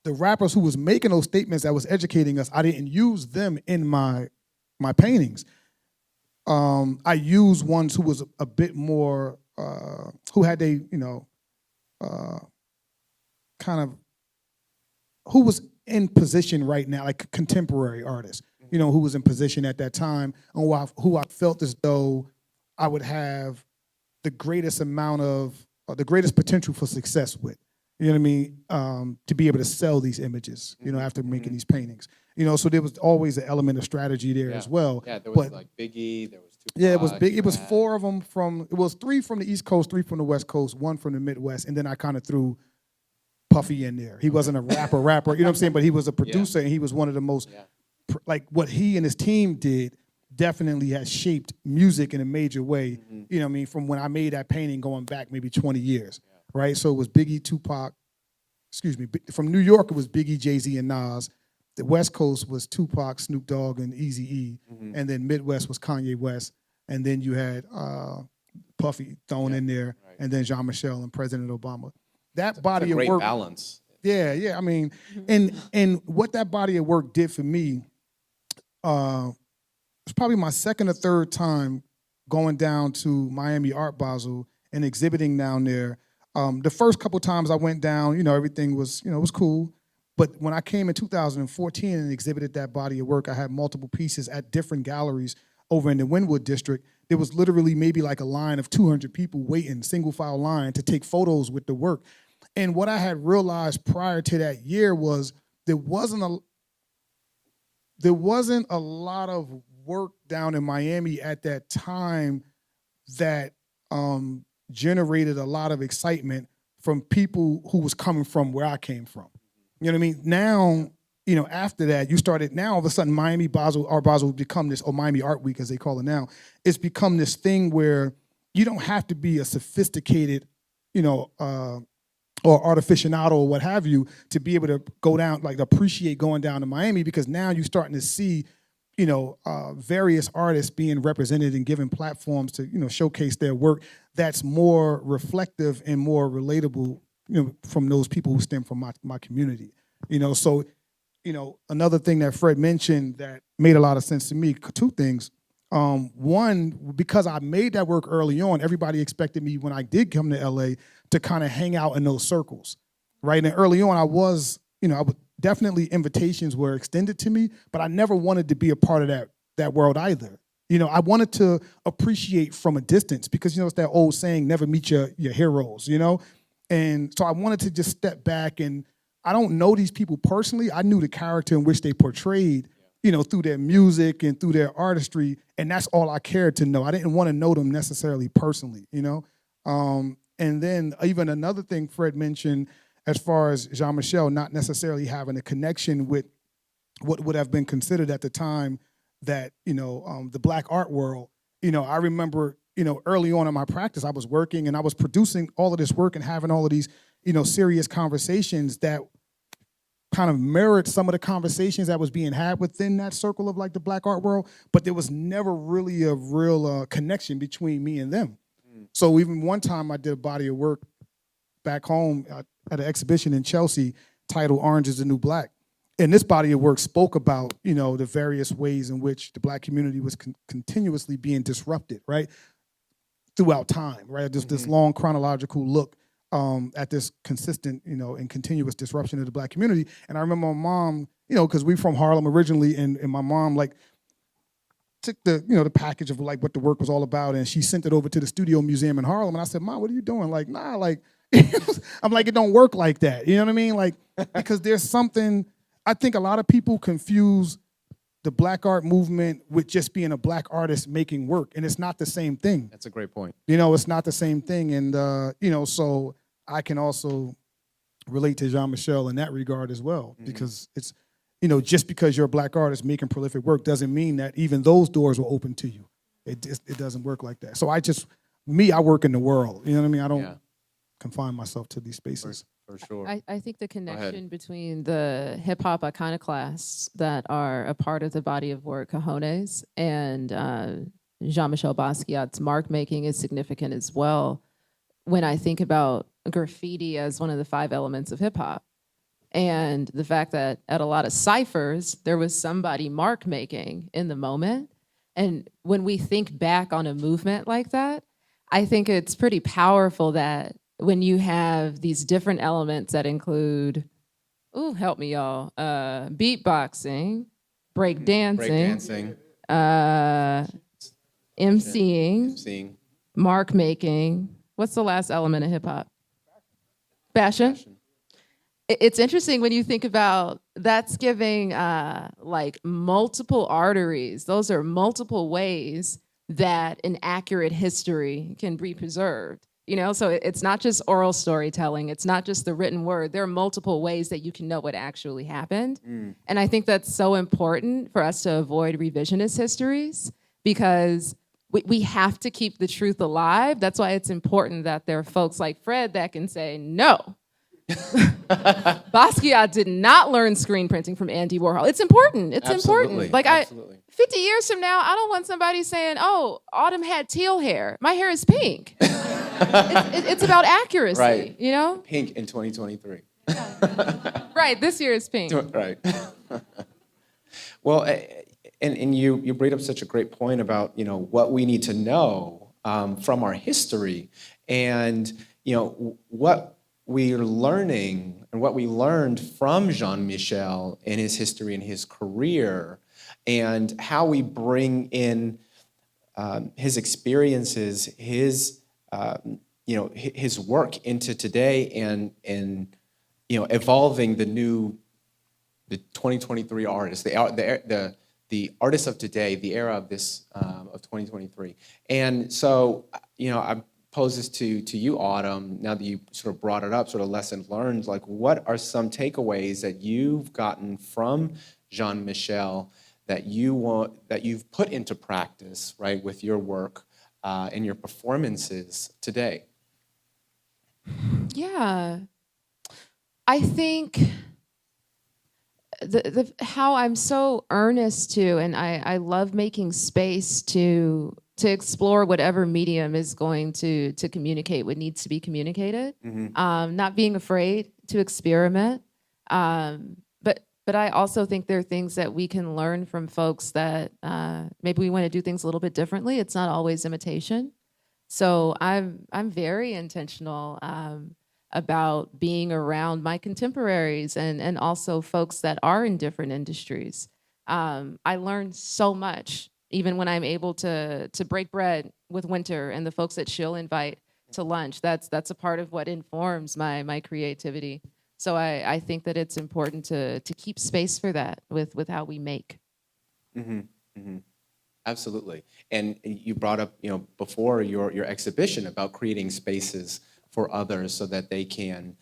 the rappers who was making those statements that was educating us, I didn't use them in my paintings. I used ones who was a bit more, who had a, you know, kind of, who was in position right now, like contemporary artists, you know, who was in position at that time, and who I felt as though I would have the greatest amount of, the greatest potential for success with. You know what I mean? To be able to sell these images, you know, after making these paintings. You know, so there was always an element of strategy there as well. Yeah, there was like Biggie, there was Tupac. Yeah, it was big. It was 4 of them it was 3 from the East Coast, 3 from the West Coast, 1 from the Midwest, and then I kind of threw Puffy in there. He wasn't a rapper, you know what I'm saying? But he was a producer, and he was one of the most, like what he and his team did definitely has shaped music in a major way, you know what I mean, from when I made that painting going back maybe 20 years. Right, so it was Biggie, Tupac, from New York it was Biggie, Jay-Z, and Nas. The West Coast was Tupac, Snoop Dogg, and Eazy-E, and then Midwest was Kanye West, and then you had Puffy thrown in there, and then Jean-Michel and President Obama. That body of work, great balance. Yeah, I mean, and what that body of work did for me, it's probably my second or third time going down to Miami Art Basel and exhibiting down there. The first couple times I went down, you know, everything was, you know, it was cool. But when I came in 2014 and exhibited that body of work, I had multiple pieces at different galleries over in the Wynwood district. There was literally maybe like a line of 200 people waiting, single file line, to take photos with the work. And what I had realized prior to that year was there wasn't a lot of work down in Miami at that time that generated a lot of excitement from people who was coming from where I came from. You know what I mean? Now, you know, after that, now all of a sudden Miami Art Basel become this, or Miami Art Week as they call it now, it's become this thing where you don't have to be a sophisticated, you know, or artificionado or what have you to be able to go down, like appreciate going down to Miami, because now you're starting to see, you know, various artists being represented and given platforms to, you know, showcase their work that's more reflective and more relatable, you know, from those people who stem from my community. You know, so, you know, another thing that Fred mentioned that made a lot of sense to me, 2 things. One, because I made that work early on, everybody expected me when I did come to LA to kind of hang out in those circles, right? And early on I was, you know, definitely invitations were extended to me, but I never wanted to be a part of that world either. You know, I wanted to appreciate from a distance because, you know, it's that old saying, never meet your heroes, you know? And so I wanted to just step back, and I don't know these people personally. I knew the character in which they portrayed, you know, through their music and through their artistry, and that's all I cared to know. I didn't want to know them necessarily personally, you know? And then even another thing Fred mentioned, as far as Jean-Michel not necessarily having a connection with what would have been considered at the time that, you know, the Black art world. You know, I remember, you know, early on in my practice, I was working and I was producing all of this work and having all of these, you know, serious conversations that kind of mirrored some of the conversations that was being had within that circle of like the Black art world, but there was never really a real connection between me and them. So even one time I did a body of work back home at an exhibition in Chelsea titled Orange is the New Black. And this body of work spoke about, the various ways in which the Black community was continuously being disrupted, right, throughout time, right? This long chronological look at this consistent, and continuous disruption of the Black community. And I remember my mom, because we're from Harlem originally, and my mom, like, took the package of like what the work was all about, and she sent it over to the Studio Museum in Harlem. And I said, Mom, what are you doing? Like, nah, like, I'm like, it don't work like that. You know what I mean? Like, because there's something, I think a lot of people confuse the Black art movement with just being a Black artist making work, and it's not the same thing. That's a great point. It's not the same thing. And, so I can also relate to Jean-Michel in that regard as well, because it's, just because you're a Black artist making prolific work doesn't mean that even those doors will open to you. It doesn't work like that. So I work in the world. You know what I mean? I don't confine myself to these spaces. For sure. I think the connection between the hip hop iconoclasts that are a part of the body of work, Cajones, and Jean-Michel Basquiat's mark making is significant as well. When I think about graffiti as one of the 5 elements of hip hop, and the fact that at a lot of ciphers, there was somebody mark making in the moment. And when we think back on a movement like that, I think it's pretty powerful that when you have these different elements that include, help me y'all, beatboxing, breakdancing, MCing, mark making. What's the last element of hip hop? Fashion. It's interesting when you think about that's giving like multiple arteries. Those are multiple ways that an accurate history can be preserved. So it's not just oral storytelling. It's not just the written word. There are multiple ways that you can know what actually happened. And I think that's so important for us to avoid revisionist histories, because we have to keep the truth alive. That's why it's important that there are folks like Fred that can say, no, Basquiat did not learn screen printing from Andy Warhol. It's important. It's important. Like, absolutely. 50 years from now, I don't want somebody saying, oh, Autumn had teal hair. My hair is pink. It's about accuracy, right. Pink in 2023. Right, this year is pink. Right. Well, and you bring up such a great point about, what we need to know from our history, and, what we're learning and what we learned from Jean-Michel in his history and his career, and how we bring in his experiences, his work into today, and evolving the 2023 artist, the artists of today, the era of this of 2023. And so I pose this to you, Autumn, now that you sort of brought it up, sort of lessons learned, like what are some takeaways that you've gotten from Jean-Michel that you've put into practice, right, with your work and your performances today? Yeah, I think how I'm so earnest to, and I love making space to explore whatever medium is going to communicate what needs to be communicated. Not being afraid to experiment. But I also think there are things that we can learn from folks that maybe we want to do things a little bit differently. It's not always imitation. So I'm very intentional about being around my contemporaries and also folks that are in different industries. I learn so much, even when I'm able to break bread with Winter and the folks that she'll invite to lunch. That's a part of what informs my creativity. So I think that it's important to keep space for that with how we make. Absolutely. And you brought up, before your exhibition about creating spaces for others so that they can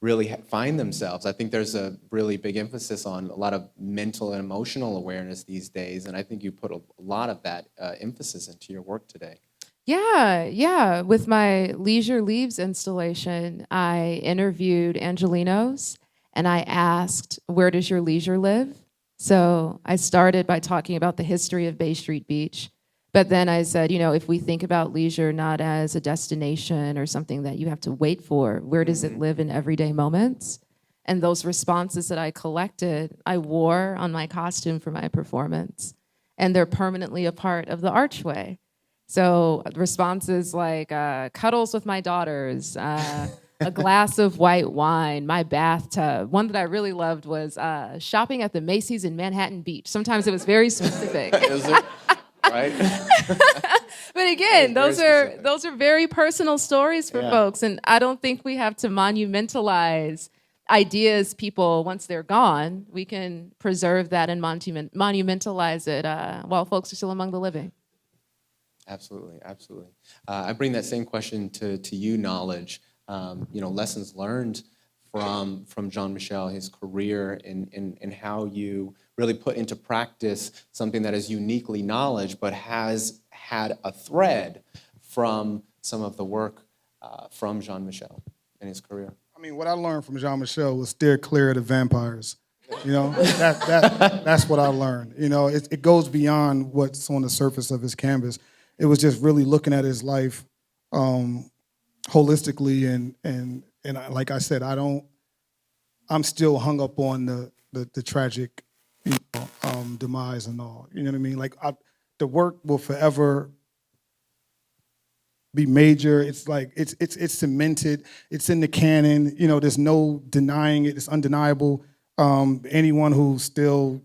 really find themselves. I think there's a really big emphasis on a lot of mental and emotional awareness these days, and I think you put a lot of that emphasis into your work today. Yeah. With my Leisure Leaves installation, I interviewed Angelenos, and I asked, where does your leisure live? So I started by talking about the history of Bay Street Beach, But then I said, if we think about leisure not as a destination or something that you have to wait for, where does it live in everyday moments? And those responses that I collected, I wore on my costume for my performance. And they're permanently a part of the archway. So responses like cuddles with my daughters, a glass of white wine, my bathtub. One that I really loved was shopping at the Macy's in Manhattan Beach. Sometimes it was very specific. Is it? Right? But again, That is very specific. those are very personal stories for Yeah. folks, and I don't think we have to monumentalize ideas. People, once they're gone, we can preserve that and monumentalize it while folks are still among the living. Absolutely, absolutely. I bring that same question to you, Knowledge. Lessons learned from Jean-Michel, his career, and how you really put into practice something that is uniquely Knowledge, but has had a thread from some of the work from Jean-Michel in his career. I mean, what I learned from Jean-Michel was steer clear of the vampires. That's what I learned. It goes beyond what's on the surface of his canvas. It was just really looking at his life holistically, and like I said, I'm still hung up on the tragic, demise and all. You know what I mean? Like the work will forever be major. It's like it's cemented. It's in the canon. There's no denying it. It's undeniable. Anyone who still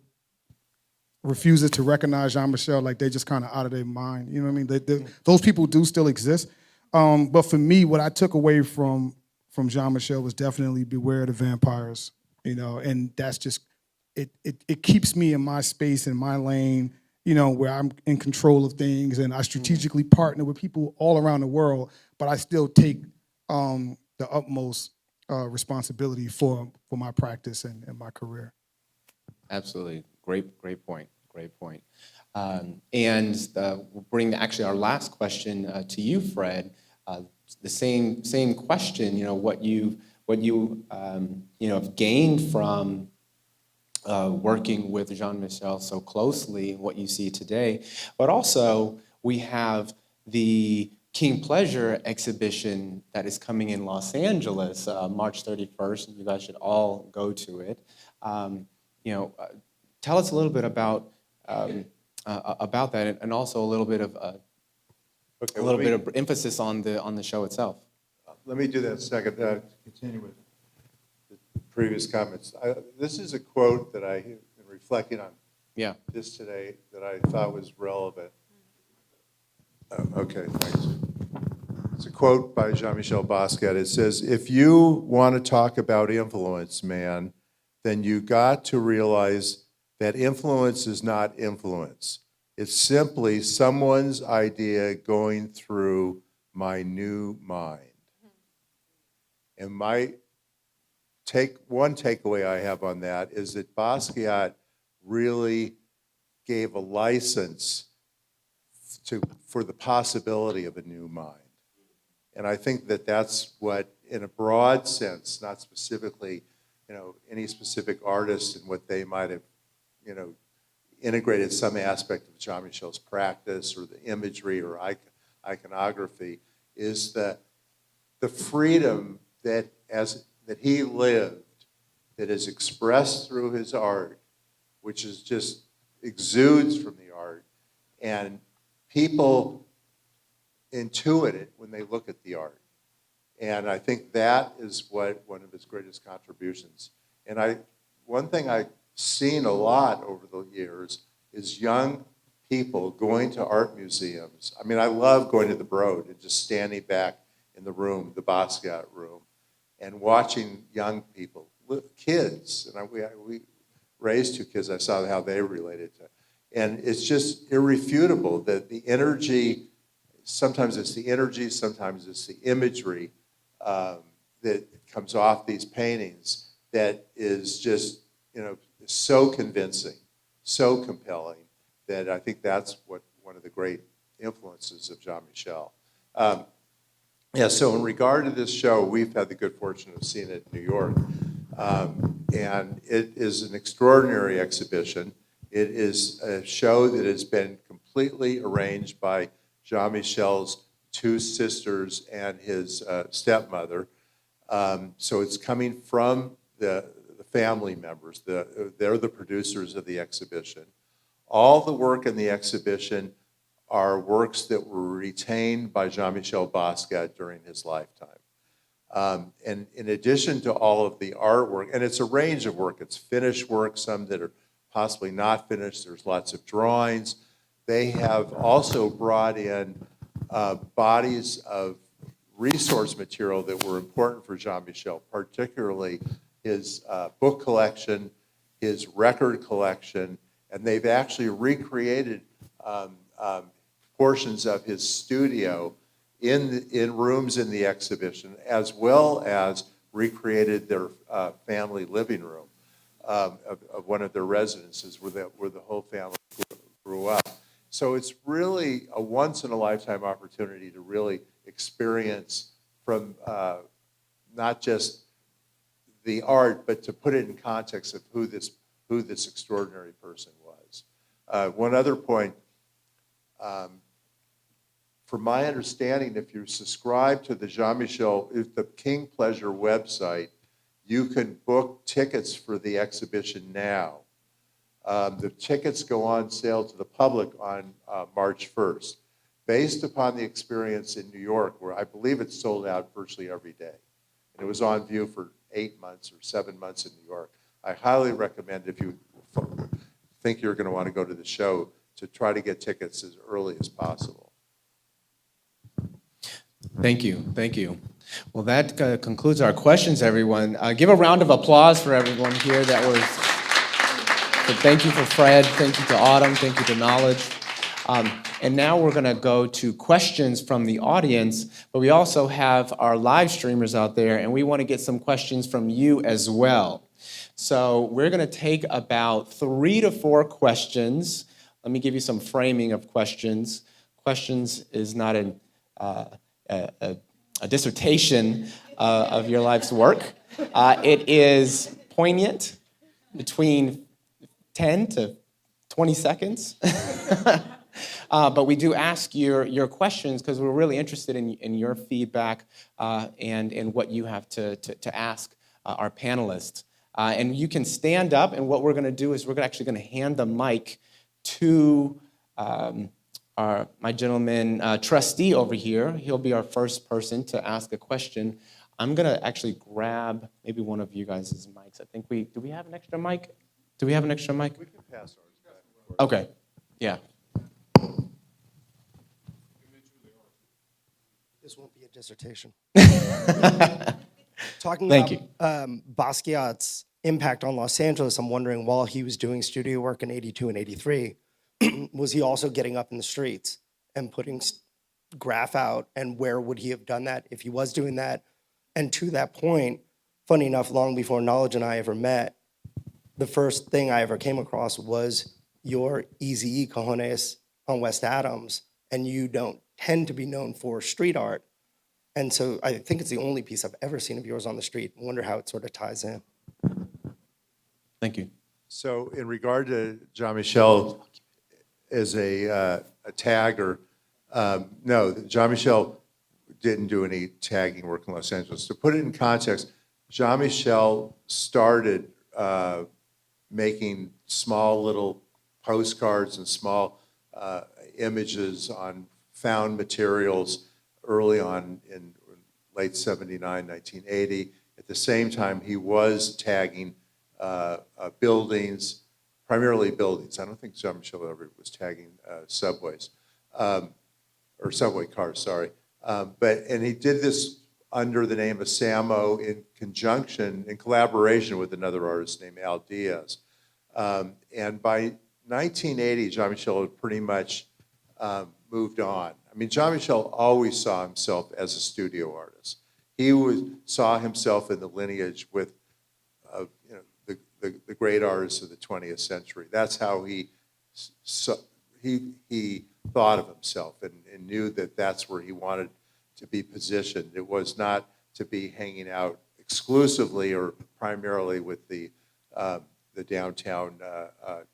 refuses to recognize Jean-Michel, like they're just kind of out of their mind. You know what I mean? Those people do still exist. But for me, what I took away from Jean-Michel was definitely beware the vampires. And that's just it keeps me in my space, in my lane, where I'm in control of things, and I strategically partner with people all around the world, but I still take the utmost responsibility for my practice and my Absolutely. Great point. And we'll bring actually our last question to you, Fred. The same question. What you have gained from working with Jean-Michel so closely, what you see today, but also we have the King Pleasure exhibition that is coming in Los Angeles, March 31st. You guys should all go to it. Tell us a little bit about that, and also a little bit of of emphasis on the show itself. Let me do that second. Continue with the previous comments. This is a quote that I have been reflecting on this today that I thought was relevant. Okay, thanks. It's a quote by Jean-Michel Basquiat. It says, "If you want to talk about influence, man, then you got to realize that influence is not influence. It's simply someone's idea going through my new mind." And one takeaway I have on that is that Basquiat really gave a license for the possibility of a new mind. And I think that that's what, in a broad sense, not specifically, any specific artist and what they might have, integrated some aspect of Jean-Michel's practice or the imagery or iconography, is the freedom that he lived, that is expressed through his art, which is just exudes from the art, and people intuit it when they look at the art. And I think that is one of his greatest contributions. And one thing I've seen a lot over the years is young people going to art museums. I mean, I love going to the Broad and just standing back in the room, the Basquiat room, and watching young people, kids. And we raised 2 kids. I saw how they related to it. And it's just irrefutable that the energy, sometimes it's the energy, sometimes it's the imagery that comes off these paintings that is just, so convincing, so compelling, that I think that's one of the great influences of Jean-Michel. So in regard to this show, we've had the good fortune of seeing it in New York. And it is an extraordinary exhibition. It is a show that has been completely completely arranged by Jean-Michel's two sisters and his stepmother. So it's coming from the family members. They're the producers of the exhibition. All the work in the exhibition are works that were retained by Jean-Michel Basquiat during his lifetime. And in addition to all of the artwork, and it's a range of work, it's finished work, some that are possibly not finished, there's lots of drawings. They have also brought in bodies of resource material that were important for Jean-Michel, particularly his book collection, his record collection, and they've actually recreated portions of his studio in rooms in the exhibition, as well as recreated their family living room of one of their residences where the whole family grew up. So it's really a once-in-a-lifetime opportunity to really experience from not just the art, but to put it in context of who this extraordinary person was. One other point, from my understanding, if you subscribe to the the King Pleasure website, you can book tickets for the exhibition now. The tickets go on sale to the public on March 1st. Based upon the experience in New York, where I believe it's sold out virtually every day, and it was on view for 8 months or 7 months in New York, I highly recommend, if you think you're going to want to go to the show, to try to get tickets as early as possible. Thank you. Thank you. Well, that concludes our questions, everyone. Give a round of applause for everyone here. So thank you for Fred. Thank you to Autumn. Thank you to Knowledge. And now we're going to go to questions from the audience, but we also have our live streamers out there, and we want to get some questions from you as well. So we're going to take about 3 to 4 questions. Let me give you some framing of questions. Questions is not a dissertation of your life's work. It is poignant, between 10 to 20 seconds. But we do ask your questions because we're really interested in your feedback and in what you have to ask our panelists. And you can stand up, and what we're going to do is we're actually going to hand the mic to my gentleman trustee over here. He'll be our first person to ask a question. I'm going to actually grab maybe one of you guys' mics. I think do we have an extra mic? Do we have an extra mic? We can pass ours back. Okay, yeah. This won't be a dissertation. Talking Thank about Basquiat's impact on Los Angeles, I'm wondering, while he was doing studio work in 82 and 83, was he also getting up in the streets and putting graph out, and where would he have done that if he was doing that? And to that point, funny enough, long before Knowledge and I ever met, the first thing I ever came across was your Eazy-E Cojones on West Adams, and you don't tend to be known for street art. And so I think it's the only piece I've ever seen of yours on the street. I wonder how it sort of ties in. Thank you. So in regard to Jean-Michel as a tagger, no, Jean-Michel didn't do any tagging work in Los Angeles. To put it in context, Jean-Michel started making small little postcards and small images on found materials early on in late 79, 1980. At the same time, he was tagging buildings, primarily buildings. I don't think Jean-Michel ever was tagging subways, or subway cars, sorry. And he did this under the name of Samo in collaboration with another artist named Al Diaz. And by 1980, Jean-Michel had pretty much moved on. I mean, Jean-Michel always saw himself as a studio artist. He saw himself in the lineage with the great artists of the 20th century. That's how he thought of himself and knew that that's where he wanted to be positioned. It was not to be hanging out exclusively or primarily with the downtown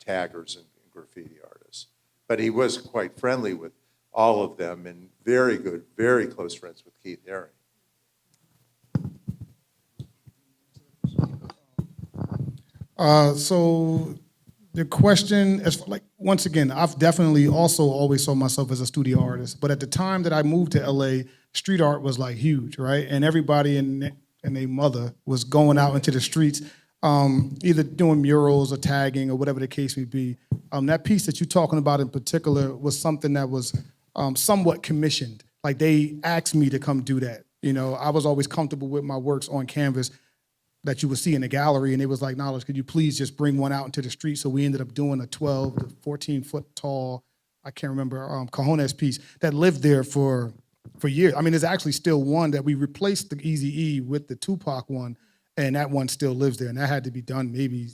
taggers and graffiti artists. but he was quite friendly with all of them and very good, very close friends with Keith Haring. So the question is like, once again, I've definitely also always saw myself as a studio artist, but at the time that I moved to LA, street art was like huge, right? And everybody and their mother was going out into the streets, either doing murals or tagging or whatever the case may be. That piece that you're talking about in particular was something that was somewhat commissioned. Like they asked me to come do that. You know, I was always comfortable with my works on canvas that you would see in the gallery, and it was like, Knowledge, could you please just bring one out into the street? So we ended up doing a 12 to 14 foot tall, I can't remember, Cajones piece that lived there for years. I mean, there's actually still one that we replaced the Eazy-E with the Tupac one, and that one still lives there. And that had to be done maybe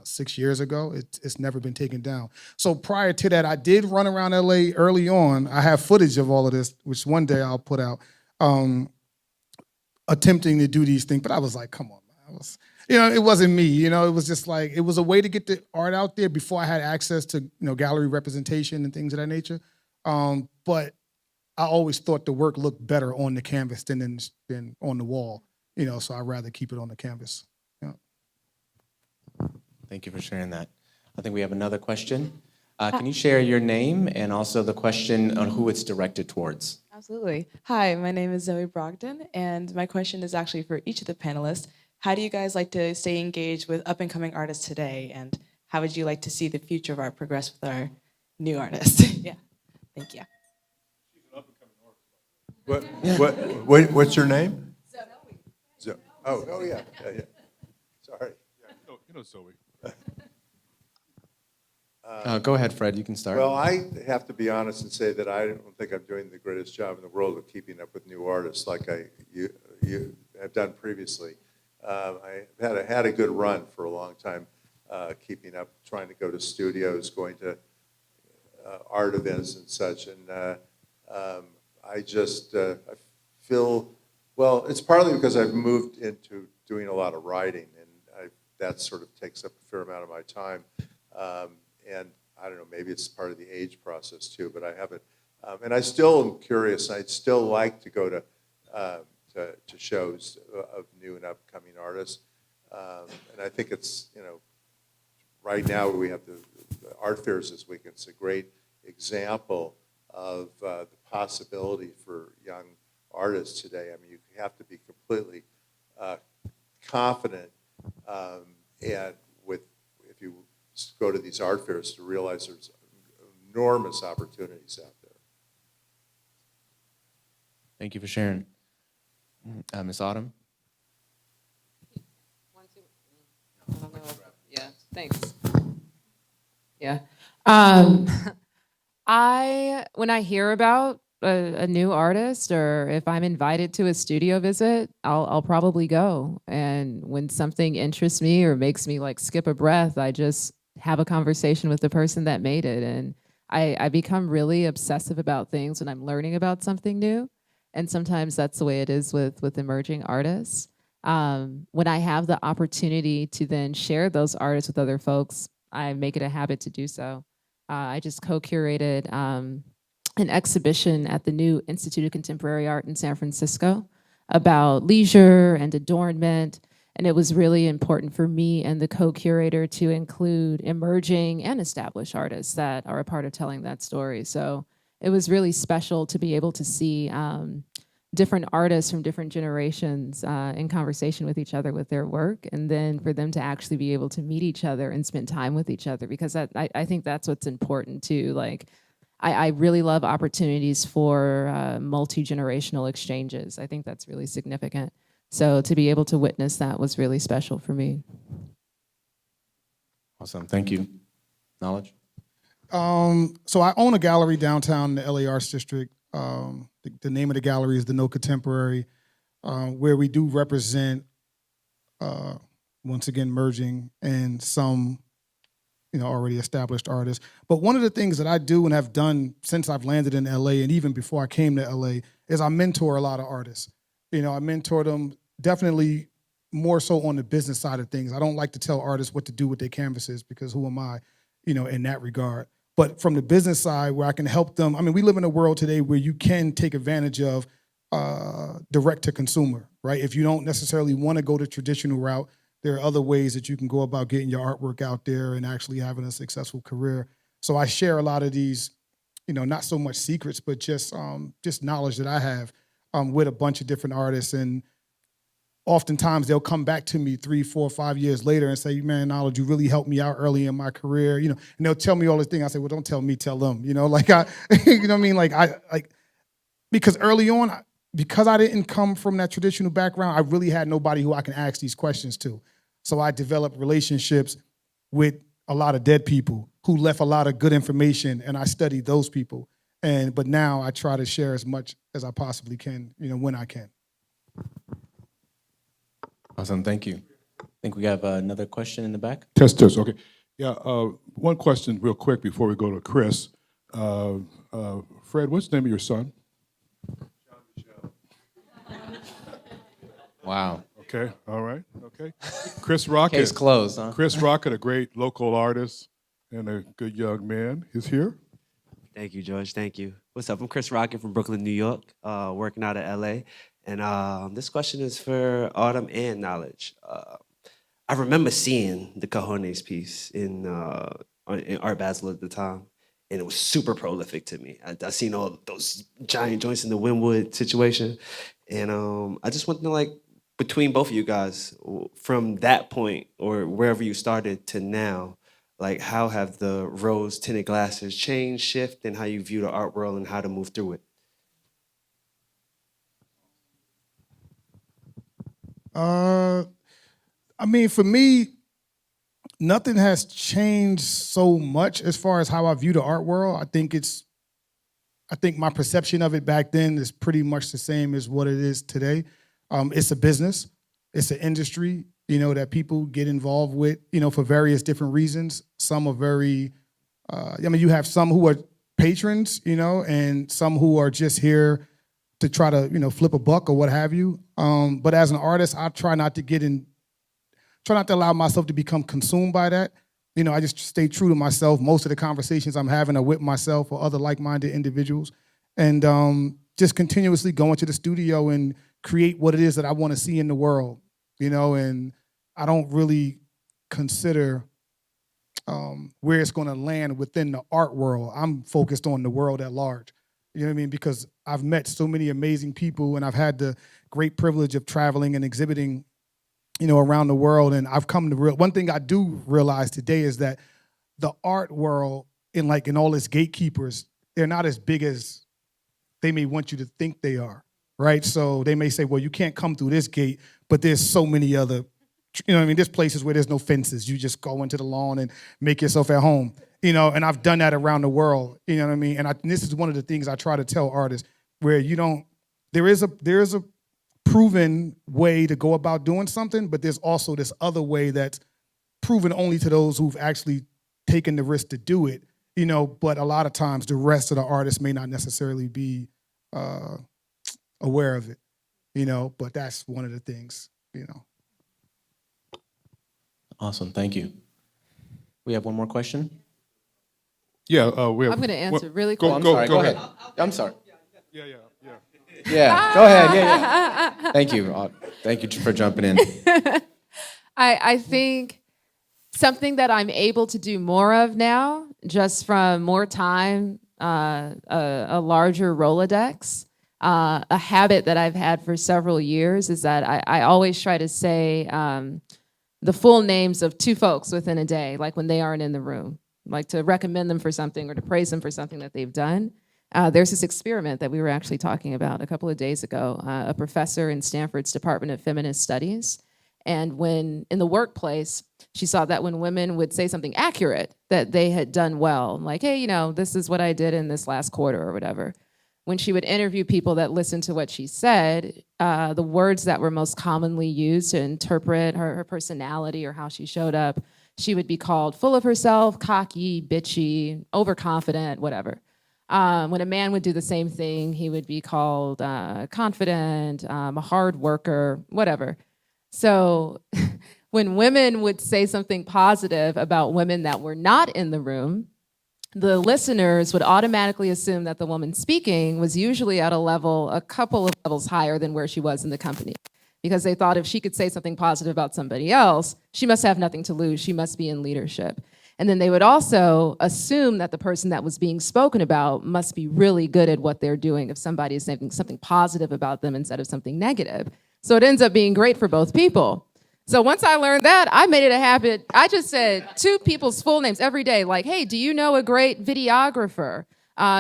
6 years ago. It's never been taken down. So prior to that, I did run around LA early on. I have footage of all of this, which one day I'll put out, attempting to do these things. But I was like, come on, man. It wasn't me. It was just like, it was a way to get the art out there before I had access to, gallery representation and things of that nature. But I always thought the work looked better on the canvas than on the wall, so I'd rather keep it on the canvas. Yeah. Thank you for sharing that. I think we have another question. Can you share your name and also the question on who it's directed towards? Absolutely. Hi, my name is Zoe Brogdon, and my question is actually for each of the panelists. How do you guys like to stay engaged with up-and-coming artists today, and how would you like to see the future of art progress with our new artists? Yeah, thank you. What's your name? Zoe. Oh yeah. Sorry. Zoe. Go ahead, Fred, you can start. Well, I have to be honest and say that I don't think I'm doing the greatest job in the world of keeping up with new artists like you have done previously. I had a good run for a long time, keeping up, trying to go to studios, going to art events and such, and I just I feel, well, it's partly because I've moved into doing a lot of writing, and that sort of takes up a fair amount of my time, and I don't know, maybe it's part of the age process too, but I haven't, and I still am curious. I'd still like to go to shows of new and upcoming artists, and I think it's, right now we have the art fairs this week. It's a great example of the possibility for young artists today. I mean, you have to be completely confident, and if you go to these art fairs, to realize there's enormous opportunities out there. Thank you for sharing. Ms. Autumn? Yeah, thanks. Yeah. When I hear about a new artist, or if I'm invited to a studio visit, I'll probably go. And when something interests me or makes me like skip a breath, I just have a conversation with the person that made it. And I become really obsessive about things when I'm learning about something new. And sometimes that's the way it is with emerging artists. When I have the opportunity to then share those artists with other folks, I make it a habit to do so. I just co-curated an exhibition at the new Institute of Contemporary Art in San Francisco about leisure and adornment. And it was really important for me and the co-curator to include emerging and established artists that are a part of telling that story. So it was really special to be able to see different artists from different generations in conversation with each other with their work, and then for them to actually be able to meet each other and spend time with each other, because I think that's what's important too. Like, I really love opportunities for multi-generational exchanges. I think that's really significant. So to be able to witness that was really special for me. Awesome, thank you. Knowledge? So I own a gallery downtown in the LA Arts District. The name of the gallery is the No Contemporary, where we do represent, once again, merging and some, already established artists. But one of the things that I do and have done since I've landed in LA, and even before I came to LA, is I mentor a lot of artists. I mentor them definitely more so on the business side of things. I don't like to tell artists what to do with their canvases, because who am I, in that regard. But from the business side, where I can help them, I mean, we live in a world today where you can take advantage of direct to consumer, right? If you don't necessarily want to go the traditional route, there are other ways that you can go about getting your artwork out there and actually having a successful career. So I share a lot of these, not so much secrets, but just knowledge that I have with a bunch of different artists. And oftentimes they'll come back to me 3, 4, 5 years later and say, man, Knowledge, you really helped me out early in my career, and they'll tell me all this thing. I say, well, don't tell me, tell them, like I, you know what I mean? Like because early on, because I didn't come from that traditional background, I really had nobody who I can ask these questions to. So I developed relationships with a lot of dead people who left a lot of good information, and I studied those people. But now I try to share as much as I possibly can, when I can. Awesome, thank you. I think we have another question in the back. Test. Okay. Yeah. One question, real quick, before we go to Chris. Fred, what's the name of your son? Wow. Okay. All right. Okay. Chris Rocket. Case closed, huh? Chris Rocket, a great local artist and a good young man, is here. Thank you, George. Thank you. What's up? I'm Chris Rocket from Brooklyn, New York, working out of LA. And this question is for Autumn and Knowledge. I remember seeing the Cajones piece in Art Basel at the time, and it was super prolific to me. I seen all those giant joints in the Wynwood situation, and I just want to know, between both of you guys, from that point or wherever you started to now, how have the rose-tinted glasses changed, shift, and how you view the art world and how to move through it? I mean, for me, nothing has changed so much as far as how I view the art world. I think my perception of it back then is pretty much the same as what it is today. It's a business, it's an industry, that people get involved with, for various different reasons. Some are very, you have some who are patrons, and some who are just here to try to, flip a buck or what have you. But as an artist, I try not to allow myself to become consumed by that. I just stay true to myself. Most of the conversations I'm having are with myself or other like-minded individuals. And just continuously go into the studio and create what it is that I want to see in the world, and I don't really consider where it's going to land within the art world. I'm focused on the world at large. You know what I mean? Because I've met so many amazing people, and I've had the great privilege of traveling and exhibiting, around the world. And I've come to one thing I do realize today is that the art world, in all its gatekeepers, they're not as big as they may want you to think they are, right? So they may say, well, you can't come through this gate, but there's so many other, there's places where there's no fences. You just go into the lawn and make yourself at home. And I've done that around the world, you know what I mean? And this is one of the things I try to tell artists, where there is a proven way to go about doing something, but there's also this other way that's proven only to those who've actually taken the risk to do it, but a lot of times the rest of the artists may not necessarily be aware of it, but that's one of the things, Awesome, thank you. We have one more question? Yeah, we have. I'm going to answer really quick. I'm sorry, go ahead. ahead. I'm sorry. Yeah. Yeah, go ahead, yeah. Thank you. Thank you for jumping in. I think something that I'm able to do more of now, just from more time, a larger Rolodex, a habit that I've had for several years is that I always try to say the full names of 2 folks within a day, like when they aren't in the room, like to recommend them for something or to praise them for something that they've done. There's this experiment that we were actually talking about a couple of days ago, a professor in Stanford's Department of Feminist Studies. And when in the workplace, she saw that when women would say something accurate, that they had done well, like, hey, this is what I did in this last quarter or whatever. When she would interview people that listened to what she said, the words that were most commonly used to interpret her personality or how she showed up, she would be called full of herself, cocky, bitchy, overconfident, whatever. When a man would do the same thing, he would be called confident, a hard worker, whatever. So when women would say something positive about women that were not in the room, the listeners would automatically assume that the woman speaking was usually at a couple of levels higher than where she was in the company. Because they thought if she could say something positive about somebody else, she must have nothing to lose. She must be in leadership. And then they would also assume that the person that was being spoken about must be really good at what they're doing if somebody is saying something positive about them instead of something negative. So it ends up being great for both people. So once I learned that, I made it a habit. I just said 2 people's full names every day, like, hey, do you know a great videographer?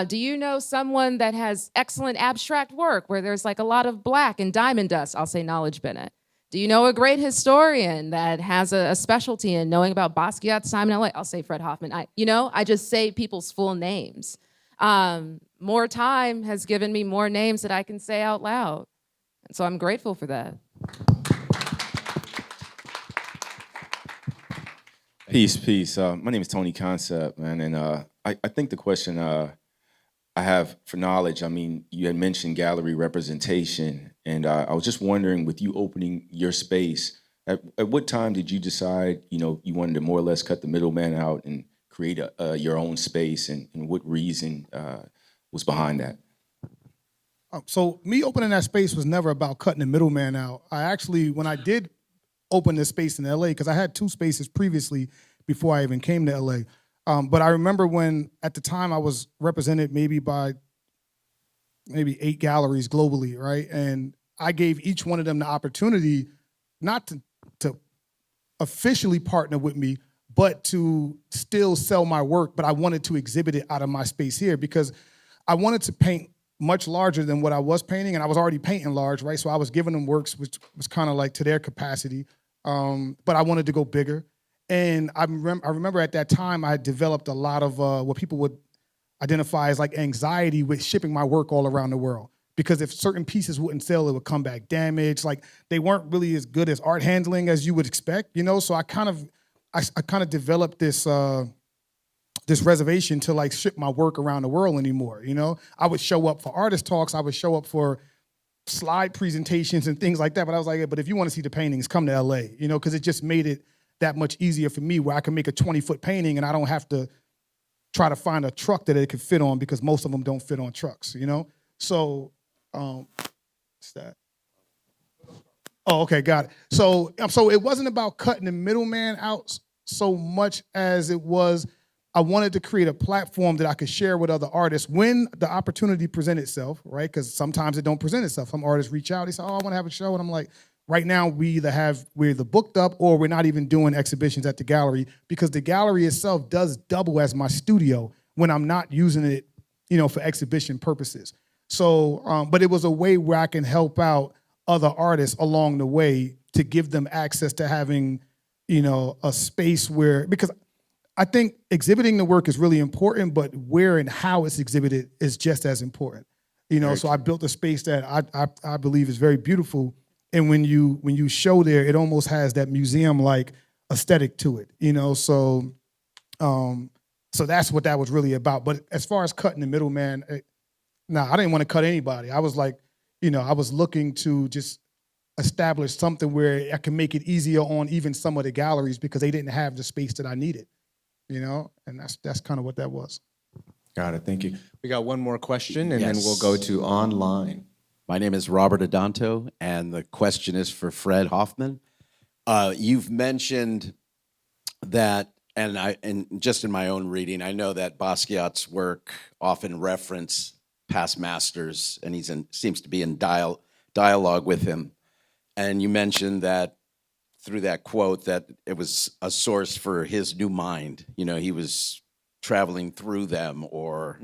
Do you know someone that has excellent abstract work where there's like a lot of black and diamond dust? I'll say Knowledge Bennett. Do you know a great historian that has a specialty in knowing about Basquiat's time in LA? I'll say Fred Hoffman. I just say people's full names. More time has given me more names that I can say out loud. And so I'm grateful for that. Peace. My name is Tony Concept, man, and I think the question I have for Knowledge, I mean, you had mentioned gallery representation, and I was just wondering, with you opening your space, at what time did you decide, you wanted to more or less cut the middleman out and create your own space, and what reason was behind that? So me opening that space was never about cutting the middleman out. I actually, when I did open this space in LA, because I had 2 spaces previously before I even came to LA. But I remember when, at the time, I was represented by 8 galleries globally, right? And I gave each one of them the opportunity not to officially partner with me, but to still sell my work, but I wanted to exhibit it out of my space here because I wanted to paint much larger than what I was painting, and I was already painting large, right? So I was giving them works which was kind of like to their capacity, but I wanted to go bigger. And I remember at that time I had developed a lot of what people would identify as like anxiety with shipping my work all around the world. Because if certain pieces wouldn't sell, it would come back damaged. Like they weren't really as good as art handling as you would expect, So I kind of developed this this reservation to like ship my work around the world anymore. I would show up for artist talks, I would show up for slide presentations and things like that. But I was like, but if you want to see the paintings, come to LA, because it just made it that much easier for me where I can make a 20-foot painting and I don't have to try to find a truck that it could fit on because most of them don't fit on trucks, So, what's that? Oh, okay, got it. So it wasn't about cutting the middleman out so much as it was I wanted to create a platform that I could share with other artists when the opportunity presented itself, right? Because sometimes it don't present itself. Some artists reach out, they say, oh, I want to have a show. And I'm like, right now, we're either booked up or we're not even doing exhibitions at the gallery because the gallery itself does double as my studio when I'm not using it, for exhibition purposes. So, but it was a way where I can help out other artists along the way to give them access to having, a space because I think exhibiting the work is really important, but where and how it's exhibited is just as important. So I built a space that I believe is very beautiful. And when you show there, it almost has that museum-like aesthetic to it, So that's what that was really about. But as far as cutting the middleman, I didn't want to cut anybody. I was like, I was looking to just establish something where I can make it easier on even some of the galleries because they didn't have the space that I needed, And that's kind of what that was. Got it. Thank you. We got one more question, and then we'll go to online. My name is Robert Adanto, and the question is for Fred Hoffman. You've mentioned that, and just in my own reading, I know that Basquiat's work often reference past masters, and seems to be in dialogue with him. And you mentioned that through that quote that it was a source for his new mind. He was traveling through them, or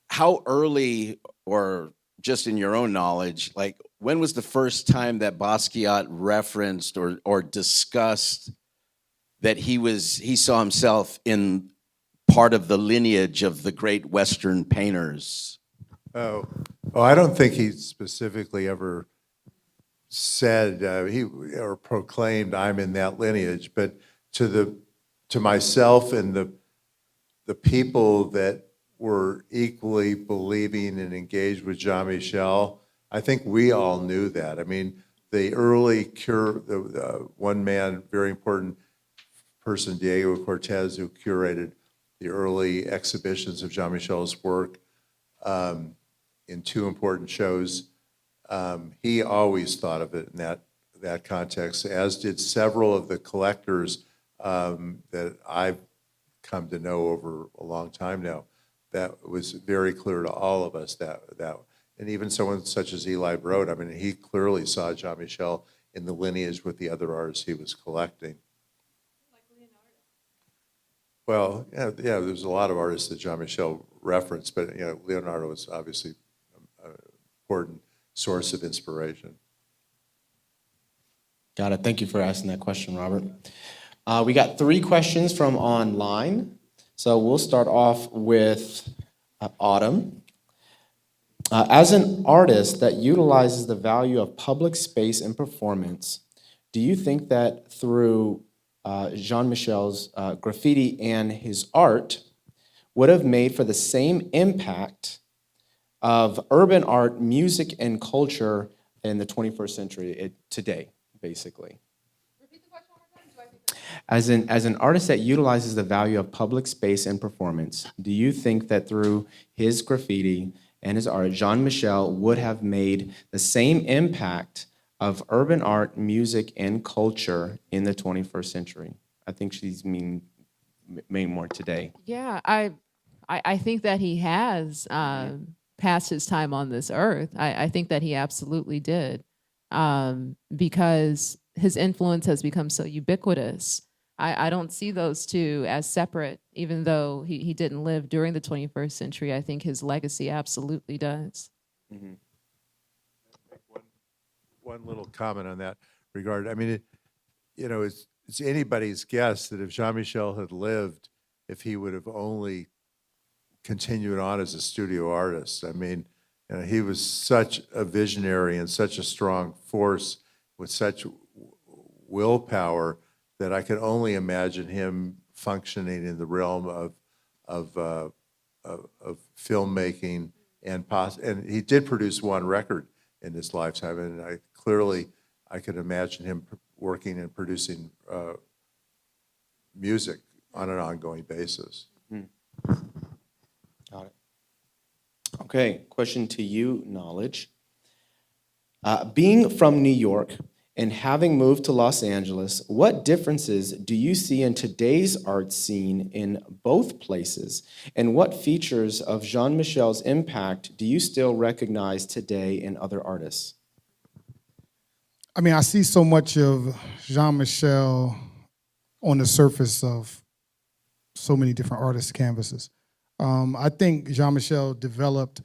how early, or just in your own knowledge, like when was the first time that Basquiat referenced or discussed that he saw himself in part of the lineage of the great Western painters? Oh, I don't think he specifically ever said or proclaimed I'm in that lineage, but to myself and the people that were equally believing and engaged with Jean-Michel, I think we all knew that. I mean, the early the one man, very important person, Diego Cortez, who curated the early exhibitions of Jean-Michel's work in two important shows. He always thought of it in that context, as did several of the collectors that I've come to know over a long time now. That was very clear to all of us that and even someone such as Eli Broad, I mean, he clearly saw Jean-Michel in the lineage with the other artists he was collecting. Well, yeah, there's a lot of artists that Jean-Michel referenced, but Leonardo was obviously an important source of inspiration. Got it. Thank you for asking that question, Robert. We got 3 questions from online. So we'll start off with Autumn. As an artist that utilizes the value of public space and performance, do you think that through Jean-Michel's graffiti and his art would have made for the same impact of urban art, music, and culture in the 21st century today, basically? Repeat the question one more time. As an artist that utilizes the value of public space and performance, do you think that through his graffiti and his art, Jean-Michel would have made the same impact of urban art, music, and culture in the 21st century? I think she's made more today. Yeah, I think that he has passed his time on this earth. I think that he absolutely did, because his influence has become so ubiquitous. I don't see those two as separate, even though he didn't live during the 21st century. I think his legacy absolutely does. Mm-hmm. One little comment on that regard. I mean, it's anybody's guess that if Jean-Michel had lived, if he would have only continued on as a studio artist. I mean, he was such a visionary and such a strong force with such willpower that I could only imagine him functioning in the realm of filmmaking and he did produce one record in his lifetime, and I could imagine him working and producing music on an ongoing basis. Got it. Okay, question to you, Knowledge. Being from New York and having moved to Los Angeles, what differences do you see in today's art scene in both places? And what features of Jean-Michel's impact do you still recognize today in other artists? I mean, I see so much of Jean-Michel on the surface of so many different artists' canvases. I think Jean-Michel developed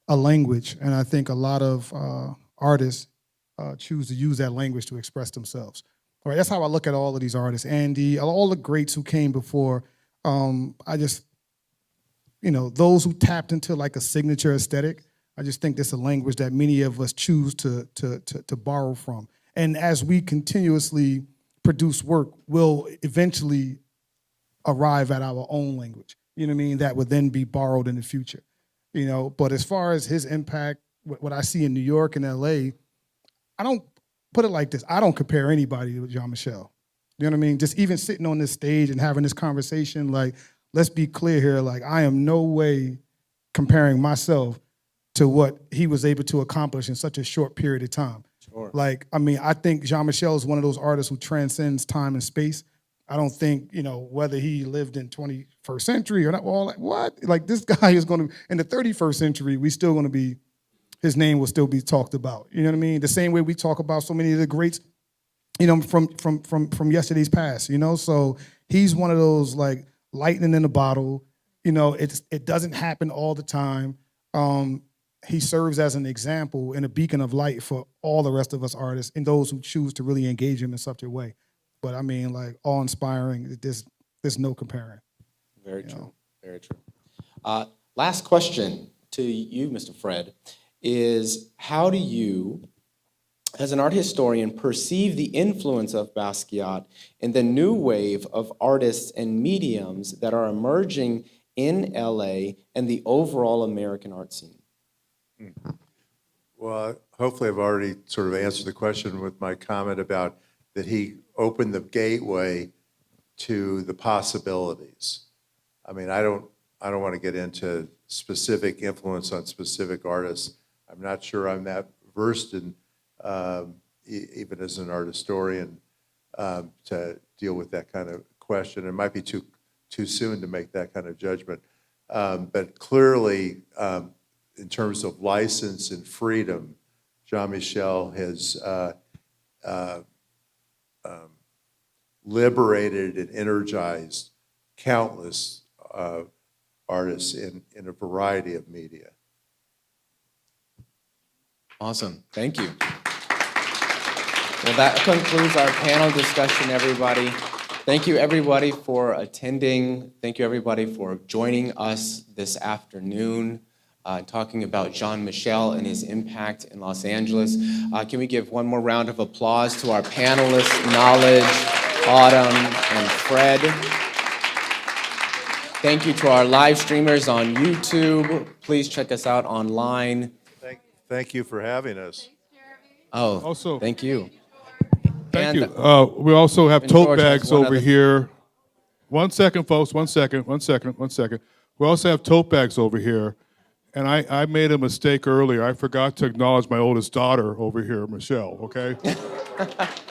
a language, and I think a lot of artists choose to use that language to express themselves. All right, that's how I look at all of these artists. Andy, all the greats who came before, I just, those who tapped into like a signature aesthetic, I just think that's a language that many of us choose to borrow from. And as we continuously produce work, we'll eventually arrive at our own language, that would then be borrowed in the future. But as far as his impact, what I see in New York and LA, I don't put it like this. I don't compare anybody with Jean-Michel. You know what I mean? Just even sitting on this stage and having this conversation, like, let's be clear here. Like, I am no way comparing myself to what he was able to accomplish in such a short period of time. Sure. Like, I mean, I think Jean-Michel is one of those artists who transcends time and space. I don't think, whether he lived in 21st century or not, all like, what? Like, this guy is going to, in the 31st century, we still going to be, his name will still be talked about. You know what I mean? The same way we talk about so many of the greats, from yesterday's past, So he's one of those, like, lightning in a bottle. It doesn't happen all the time. He serves as an example and a beacon of light for all the rest of us artists and those who choose to really engage him in such a way. But I mean, like, awe-inspiring. There's no comparing. Very true. Very true. Last question to you, Mr. Fred, is how do you, as an art historian, perceive the influence of Basquiat in the new wave of artists and mediums that are emerging in LA and the overall American art scene? Well, hopefully I've already sort of answered the question with my comment about that he opened the gateway to the possibilities. I mean, I don't want to get into specific influence on specific artists. I'm not sure I'm that versed in, even as an art historian, to deal with that kind of question. It might be too soon to make that kind of judgment. But clearly, in terms of license and freedom, Jean-Michel has liberated and energized countless artists in a variety of media. Awesome. Thank you. Well, that concludes our panel discussion, everybody. Thank you, everybody, for attending. Thank you, everybody, for joining us this afternoon, talking about Jean-Michel and his impact in Los Angeles. Can we give one more round of applause to our panelists, Knowledge, Autumn, and Fred? Thank you to our live streamers on YouTube. Please check us out online. Thank you for having us. Oh, Also- thank you. Thank And- you. We also have and tote George has bags one over other- here. 1 second, folks. 1 second. We also have tote bags over here. And I made a mistake earlier. I forgot to acknowledge my oldest daughter over here, Michelle, okay?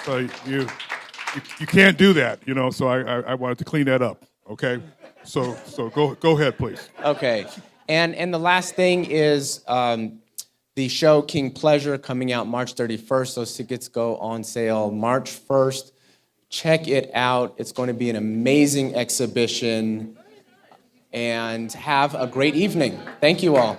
So you can't do that, you know, so I wanted to clean that up, okay? So go ahead, please. Okay. And the last thing is the show King Pleasure coming out March 31st. Those tickets go on sale March 1st. Check it out. It's going to be an amazing exhibition. And have a great evening. Thank you all.